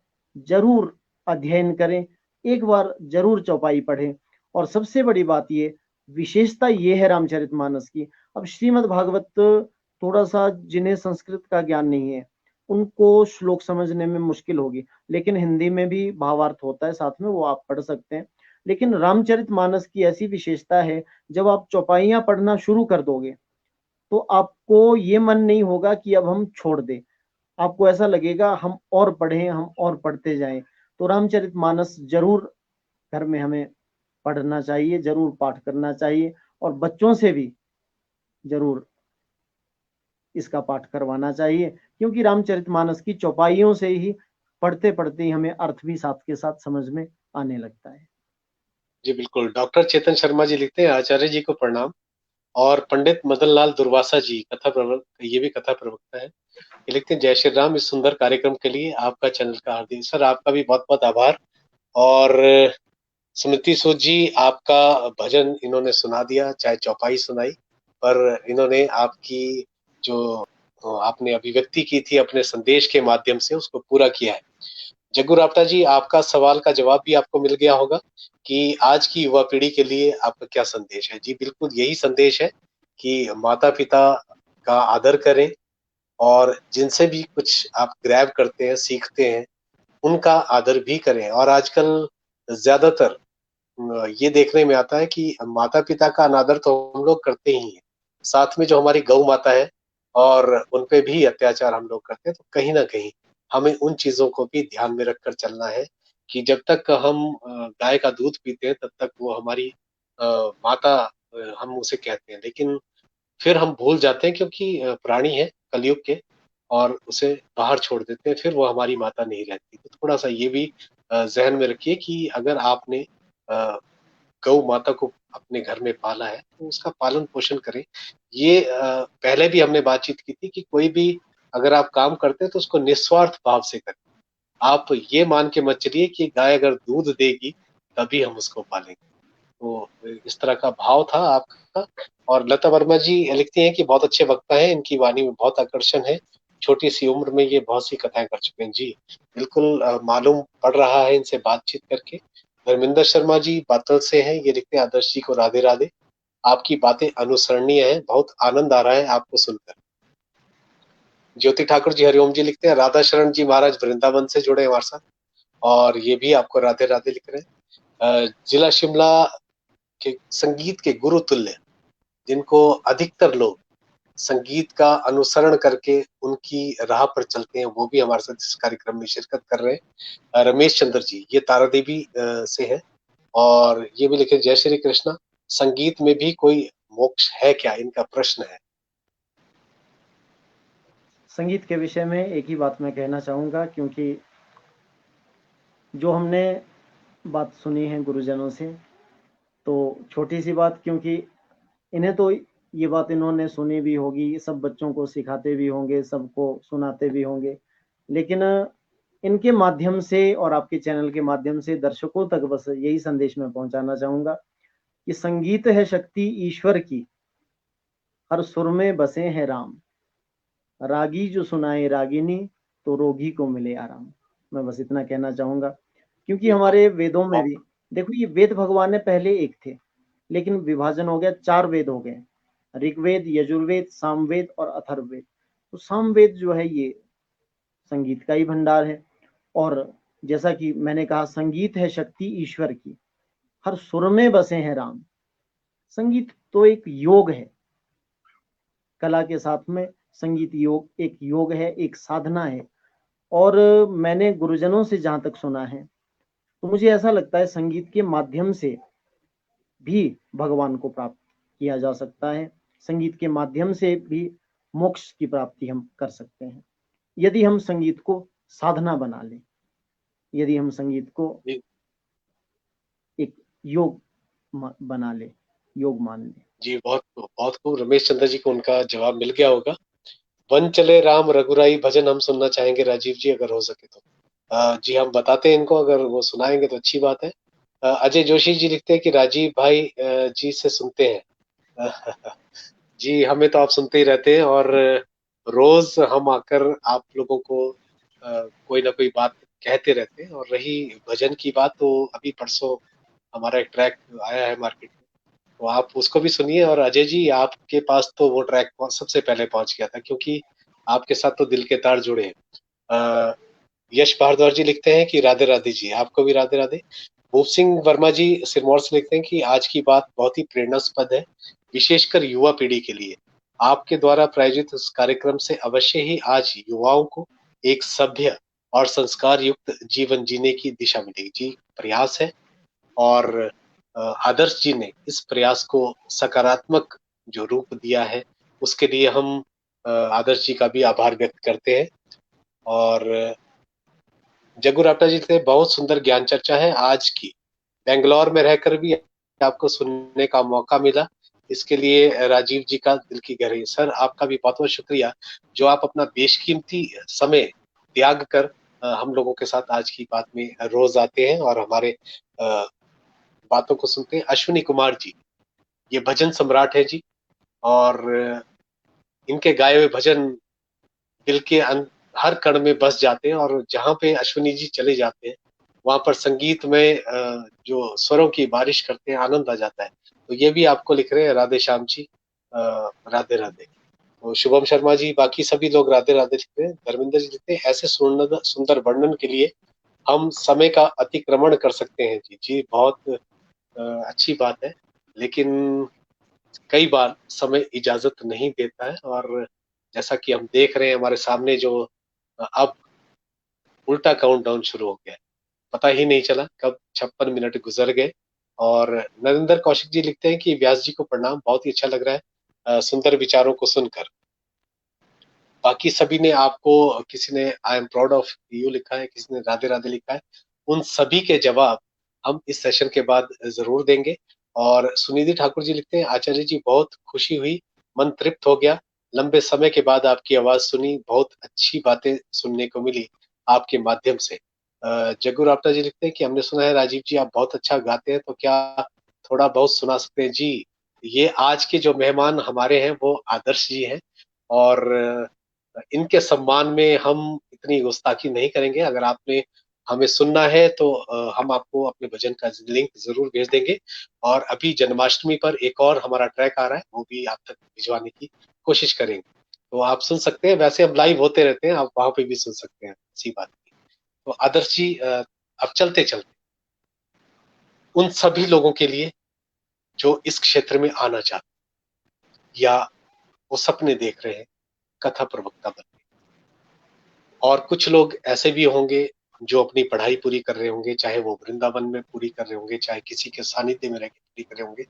जरूर अध्ययन करें, एक बार जरूर चौपाई पढ़ें। और सबसे बड़ी बात ये विशेषता ये है रामचरितमानस की, अब श्रीमद् भागवत थोड़ा सा जिन्हें संस्कृत का ज्ञान नहीं है उनको श्लोक समझने में मुश्किल होगी, लेकिन हिंदी में भी भावार्थ होता है साथ में, वो आप पढ़ सकते हैं। लेकिन रामचरितमानस की ऐसी विशेषता है, जब आप चौपाइयां पढ़ना शुरू कर दोगे तो आपको ये मन नहीं होगा कि अब हम छोड़ दें, आपको ऐसा लगेगा हम और पढ़ें, हम और पढ़ते जाएं। तो रामचरितमानस जरूर घर में हमें पढ़ना चाहिए, जरूर पाठ करना चाहिए, और बच्चों से भी जरूर इसका पाठ करवाना चाहिए, क्योंकि रामचरितमानस की चौपाइयों से ही पढ़ते पढ़ते ही हमें अर्थ भी साथ के साथ समझ में आने लगता है। जी बिल्कुल। डॉक्टर चेतन शर्मा जी लिखते हैं, आचार्य जी को प्रणाम। और पंडित मदन लाल दुर्वासा जी कथा प्रवक्ता, ये भी कथा प्रवक्ता है, ये लिखते हैं, जय श्री राम, इस सुंदर कार्यक्रम के लिए आपका चैनल का हार्दिक, सर आपका भी बहुत बहुत आभार। और स्मृति सूद जी, आपका भजन इन्होंने सुना दिया, चाहे चौपाई सुनाई, पर इन्होंने आपकी जो आपने अभिव्यक्ति की थी अपने संदेश के माध्यम से, उसको पूरा किया है। जग्गू रापटा जी, आपका सवाल का जवाब भी आपको मिल गया होगा कि आज की युवा पीढ़ी के लिए आपका क्या संदेश है। जी बिल्कुल यही संदेश है कि माता पिता का आदर करें, और जिनसे भी कुछ आप ग्रैब करते हैं, सीखते हैं, उनका आदर भी करें। और आजकल ज्यादातर ये देखने में आता है कि माता पिता का अनादर तो हम लोग करते ही हैं, साथ में जो हमारी गौ माता है और उन पे भी अत्याचार हम लोग करते हैं। तो कहीं ना कहीं हमें उन चीजों को भी ध्यान में रखकर चलना है कि जब तक हम गाय का दूध पीते हैं तब तक वो हमारी माता हम उसे कहते हैं, लेकिन फिर हम भूल जाते हैं क्योंकि प्राणी है कलयुग के, और उसे बाहर छोड़ देते हैं, फिर वो हमारी माता नहीं रहती। तो थोड़ा सा ये भी जहन में रखिए कि अगर आपने गौ माता को अपने घर में पाला है तो उसका पालन पोषण करें। ये पहले भी हमने बातचीत की थी कि कोई भी अगर आप काम करते हैं तो उसको निस्वार्थ भाव से करें। आप ये मान के मत चलिए कि गाय अगर दूध देगी तभी हम उसको पालेंगे, तो इस तरह का भाव था आपका। और लता वर्मा जी लिखती हैं कि बहुत अच्छे वक्ता हैं, इनकी वाणी में बहुत आकर्षण है, छोटी सी उम्र में ये बहुत सी कथाएं कर चुके हैं। जी बिल्कुल, मालूम पड़ रहा है इनसे बातचीत करके। धर्मेंद्र शर्मा जी बातल से हैं, ये लिखते हैं, आदर्श जी को राधे राधे, आपकी बातें अनुसरणीय है, बहुत आनंद आ रहा है आपको सुनकर। ज्योति ठाकुर जी हरिओम जी लिखते हैं, राधा शरण जी महाराज वृंदावन से जुड़े हमारे साथ, और ये भी आपको राधे राधे लिख रहे हैं। जिला शिमला के संगीत के गुरु तुल्य, जिनको अधिकतर लोग संगीत का अनुसरण करके उनकी राह पर चलते हैं, वो भी हमारे साथ इस कार्यक्रम में शिरकत कर रहे हैं। रमेश चंद्र जी, ये तारा देवी से है, और ये भी लिखे, जय श्री कृष्णा, संगीत में भी कोई मोक्ष है क्या, इनका प्रश्न है। संगीत के विषय में एक ही बात मैं कहना चाहूँगा, क्योंकि जो हमने बात सुनी है गुरुजनों से, तो छोटी सी बात, क्योंकि इन्हें तो ये बात इन्होंने सुनी भी होगी, सब बच्चों को सिखाते भी होंगे, सबको सुनाते भी होंगे, लेकिन इनके माध्यम से और आपके चैनल के माध्यम से दर्शकों तक बस यही संदेश मैं पहुंचाना चाहूँगा कि संगीत है शक्ति ईश्वर की, हर सुर में बसे हैं राम, रागी जो सुनाए रागिनी, तो रोगी को मिले आराम। मैं बस इतना कहना चाहूँगा, क्योंकि ये बहुत हमारे वेदों में बहुत भी देखो, ये वेद भगवान ने पहले एक थे, लेकिन विभाजन हो गया, 4 वेद हो गए, ऋग्वेद, यजुर्वेद, सामवेद और अथर्ववेद। तो सामवेद जो है ये संगीत का ही भंडार है। और जैसा कि मैंने कहा, संगीत है शक्ति ईश्वर की, हर सुर में बसे हैं राम। संगीत तो एक योग है, कला के साथ में संगीत योग एक योग है, एक साधना है। और मैंने गुरुजनों से जहां तक सुना है, तो मुझे ऐसा लगता है संगीत के माध्यम से भी भगवान को प्राप्त किया जा सकता है, संगीत के माध्यम से भी मोक्ष की प्राप्ति हम कर सकते हैं, यदि हम संगीत को साधना बना लें, यदि हम संगीत को जी, एक योग बना ले, योग मान ले। जी बहुत बहुत खूब। रमेश चंद्र जी को उनका जवाब मिल गया होगा। वन चले राम रघुराई भजन हम सुनना चाहेंगे राजीव जी, अगर हो सके तो। जी हम बताते हैं इनको, अगर वो सुनाएंगे तो अच्छी बात है। अजय जोशी जी लिखते हैं कि राजीव भाई जी से सुनते हैं। जी हमें तो आप सुनते ही रहते हैं, और रोज हम आकर आप लोगों को कोई ना कोई बात कहते रहते हैं। और रही भजन की बात, तो अभी परसों हमारा एक ट्रैक आया है मार्केट में, तो आप उसको भी सुनिए। और अजय जी, आपके पास तो वो ट्रैक सबसे पहले पहुंच गया था, क्योंकि आपके साथ तो दिल के तार जुड़े हैं। अ, यश भारद्वाज जी लिखते हैं कि राधे राधे जी, आपको भी राधे राधे। भूप सिंह वर्मा जी सिरमौर से लिखते हैं कि आज की बात बहुत ही प्रेरणास्पद है, विशेषकर युवा पीढ़ी के लिए। आपके द्वारा प्रायोजित इस कार्यक्रम से अवश्य ही आज युवाओं को एक सभ्य और संस्कार युक्त जीवन जीने की दिशा मिलेगी। जी, प्रयास है। और आदर्श जी ने इस प्रयास को सकारात्मक जो रूप दिया है, उसके लिए हम आदर्श जी का भी आभार व्यक्त करते हैं। और जग्गू रापटा जी से बहुत सुंदर ज्ञान चर्चा है आज की, बेंगलोर में रहकर भी आपको सुनने का मौका मिला, इसके लिए राजीव जी का दिल की गहराई। सर, आपका भी बहुत बहुत शुक्रिया, जो आप अपना बेशकीमती समय त्याग कर हम लोगों के साथ आज की बात में रोज आते हैं और हमारे बातों को सुनते हैं। अश्विनी कुमार जी, ये भजन सम्राट है जी, और इनके गाए हुए भजन दिल के हर कण में बस जाते हैं। और जहाँ पे अश्विनी जी चले जाते हैं, वहां पर संगीत में जो स्वरों की बारिश करते हैं, आनंद आ जाता है। तो ये भी आपको लिख रहे हैं, राधे श्याम जी, राधे राधे। तो शुभम शर्मा जी, बाकी सभी लोग राधे राधे लिखते हैं। धर्मेंद्र जी लिखते हैं, ऐसे सुंदर सुंदर वर्णन के लिए हम समय का अतिक्रमण कर सकते हैं। जी जी, बहुत अच्छी बात है, लेकिन कई बार समय इजाजत नहीं देता है। और जैसा कि हम देख रहे हैं हमारे सामने, जो अब उल्टा काउंटडाउन शुरू हो गया है, पता ही नहीं चला कब 56 मिनट गुजर गए। और नरेंद्र कौशिक जी लिखते हैं कि व्यास जी को प्रणाम, बहुत ही अच्छा लग रहा है सुंदर विचारों को सुनकर। बाकी सभी ने आपको, किसी ने I am proud of you लिखा है, किसी ने राधे राधे लिखा है। उन सभी के जवाब हम इस सेशन के बाद जरूर देंगे। और सुनिधि ठाकुर जी लिखते हैं, आचार्य जी बहुत खुशी हुई, मन तृप्त हो गया, लंबे समय के बाद आपकी आवाज सुनी, बहुत अच्छी बातें सुनने को मिली आपके माध्यम से। जग्गू राप्ता जी लिखते हैं कि हमने सुना है राजीव जी आप बहुत अच्छा गाते हैं, तो क्या थोड़ा बहुत सुना सकते हैं जी। ये आज के जो मेहमान हमारे हैं वो आदर्श जी हैं, और इनके सम्मान में हम इतनी गुस्ताखी नहीं करेंगे। अगर आपने हमें सुनना है तो हम आपको अपने भजन का लिंक जरूर भेज देंगे। और अभी जन्माष्टमी पर एक और हमारा ट्रैक आ रहा है, वो भी आप तक भिजवाने की कोशिश करेंगे, तो आप सुन सकते हैं। वैसे हम लाइव होते रहते हैं, आप वहां पे भी सुन सकते हैं, ऐसी बात नहीं। तो आदर्श जी, अब चलते चलते उन सभी लोगों के लिए जो इस क्षेत्र में आना चाहते हैं, या वो सपने देख रहे हैं कथा प्रवक्ता बनने, और कुछ लोग ऐसे भी होंगे जो अपनी पढ़ाई पूरी कर रहे होंगे, चाहे वो वृंदावन में पूरी कर रहे होंगे, चाहे किसी के सानिध्य में रह के पूरी कर रहे होंगे।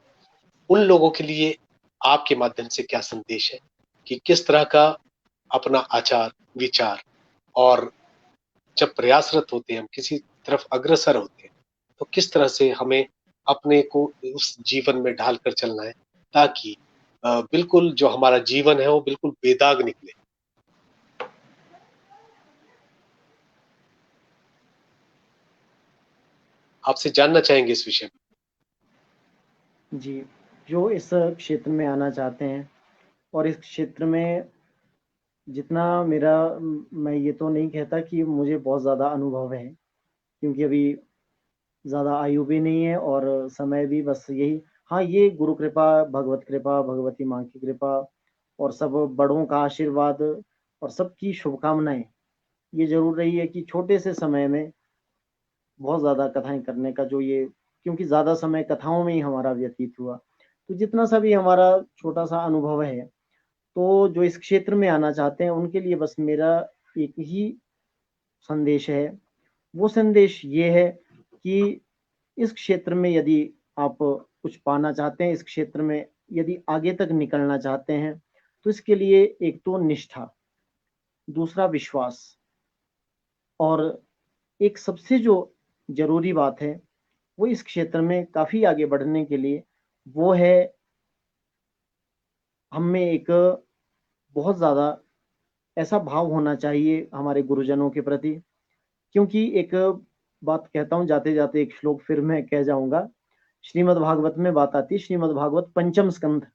उन लोगों के लिए आपके माध्यम से क्या संदेश है, कि किस तरह का अपना आचार विचार, और जब प्रयासरत होते हैं, हम किसी तरफ अग्रसर होते हैं, तो किस तरह से हमें अपने को उस जीवन में ढालकर चलना है, ताकि बिल्कुल जो हमारा जीवन है वो बिल्कुल बेदाग निकले। आपसे जानना चाहेंगे इस विषय में। जी, जो इस क्षेत्र में आना चाहते हैं और इस क्षेत्र में जितना मेरा मैं ये तो नहीं कहता कि मुझे बहुत ज़्यादा अनुभव है, क्योंकि अभी ज़्यादा आयु भी नहीं है और समय भी बस यही। हाँ, ये गुरु कृपा, भगवत कृपा, भगवती माँ की कृपा और सब बड़ों का आशीर्वाद और सबकी शुभकामनाएं ये ज़रूर रही है कि छोटे से समय में बहुत ज़्यादा कथाएं करने का जो ये, क्योंकि ज़्यादा समय कथाओं में ही हमारा व्यतीत हुआ, तो जितना सा भी हमारा छोटा सा अनुभव है, तो जो इस क्षेत्र में आना चाहते हैं उनके लिए बस मेरा एक ही संदेश है। वो संदेश ये है कि इस क्षेत्र में यदि आप कुछ पाना चाहते हैं, इस क्षेत्र में यदि आगे तक निकलना चाहते हैं, तो इसके लिए एक तो निष्ठा, दूसरा विश्वास, और एक सबसे जो जरूरी बात है वो इस क्षेत्र में काफी आगे बढ़ने के लिए वो है हम में एक बहुत ज्यादा ऐसा भाव होना चाहिए हमारे गुरुजनों के प्रति। क्योंकि एक बात कहता हूँ जाते जाते, एक श्लोक फिर मैं कह जाऊंगा। श्रीमद् भागवत में बात आती है, श्रीमद् भागवत पंचम स्कंध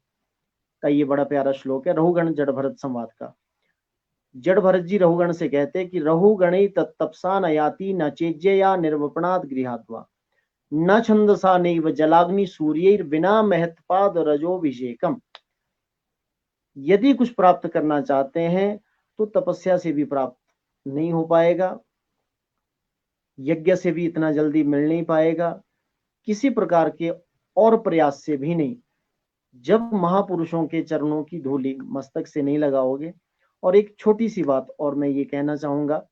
का ये बड़ा प्यारा श्लोक है, रहुगण जड़ भरत संवाद का। जड़ भरत जी रहुगण से कहते हैं कि रहुगणी तत्तपसा न याति न चेज्यया निर्वपणात् गृहाद्वा न छंदसा नैव जलाग्नि सूर्यैर बिना महत्पाद रजोभिषेकम। यदि कुछ प्राप्त करना चाहते हैं तो तपस्या से भी प्राप्त नहीं हो पाएगा, यज्ञ से भी इतना जल्दी मिल नहीं पाएगा, किसी प्रकार के और प्रयास से भी नहीं। जब महापुरुषों के चरणों की धूलि मस्तक से नहीं लगाओगे। और एक छोटी सी बात और मैं ये कहना चाहूंगा,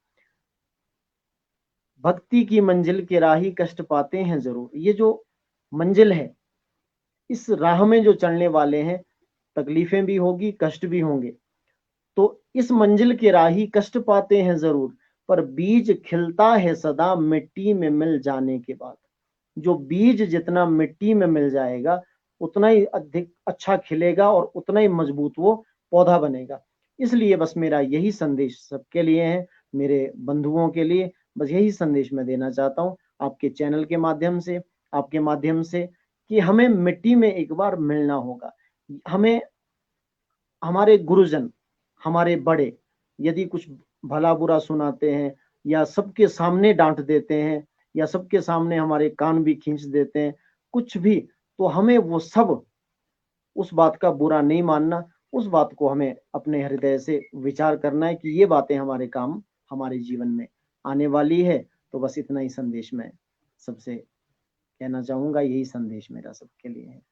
भक्ति की मंजिल के राही कष्ट पाते हैं जरूर। ये जो मंजिल है, इस राह में जो चलने वाले हैं, तकलीफें भी होगी, कष्ट भी होंगे। तो इस मंजिल के राही कष्ट पाते हैं जरूर, पर बीज खिलता है सदा मिट्टी में मिल जाने के बाद। जो बीज जितना मिट्टी में मिल जाएगा उतना ही अधिक अच्छा खिलेगा और उतना ही मजबूत वो पौधा बनेगा। इसलिए बस मेरा यही संदेश सबके लिए है, मेरे बंधुओं के लिए बस यही संदेश मैं देना चाहता हूँ आपके चैनल के माध्यम से, आपके माध्यम से, कि हमें मिट्टी में एक बार मिलना होगा। हमें हमारे गुरुजन, हमारे बड़े यदि कुछ भला बुरा सुनाते हैं या सबके सामने डांट देते हैं या सबके सामने हमारे कान भी खींच देते हैं, कुछ भी, तो हमें वो सब उस बात का बुरा नहीं मानना। उस बात को हमें अपने हृदय से विचार करना है कि ये बातें हमारे काम, हमारे जीवन में आने वाली है। तो बस इतना ही संदेश मैं सबसे कहना चाहूंगा, यही संदेश मेरा सबके लिए है।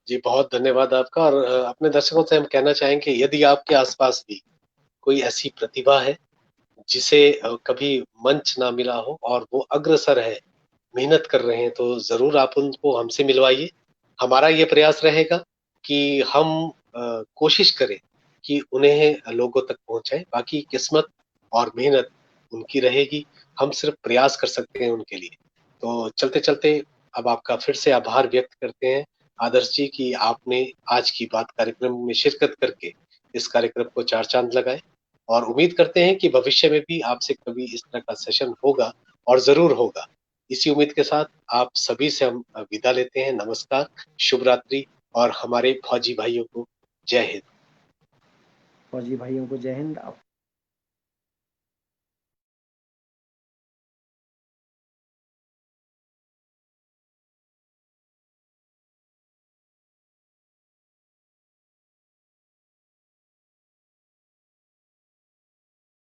जी बहुत धन्यवाद आपका। और अपने दर्शकों से हम कहना चाहेंगे, यदि आपके आसपास भी कोई ऐसी प्रतिभा है जिसे कभी मंच ना मिला हो और वो अग्रसर है, मेहनत कर रहे हैं, तो जरूर आप उनको हमसे मिलवाइए। हमारा ये प्रयास रहेगा कि हम कोशिश करें कि उन्हें लोगों तक पहुंचाए। बाकी किस्मत और मेहनत उनकी रहेगी, हम सिर्फ प्रयास कर सकते हैं उनके लिए। तो चलते चलते अब आपका फिर से आभार व्यक्त करते हैं आदर्श जी कि आपने आज की बात कार्यक्रम में शिरकत करके इस कार्यक्रम को चार चांद लगाए। और उम्मीद करते हैं कि भविष्य में भी आपसे कभी इस तरह का सेशन होगा, और जरूर होगा। इसी उम्मीद के साथ आप सभी से हम विदा लेते हैं। नमस्कार, शुभ रात्रि, और हमारे फौजी भाइयों को जय हिंद। फौजी भाइयों को जय हिंद।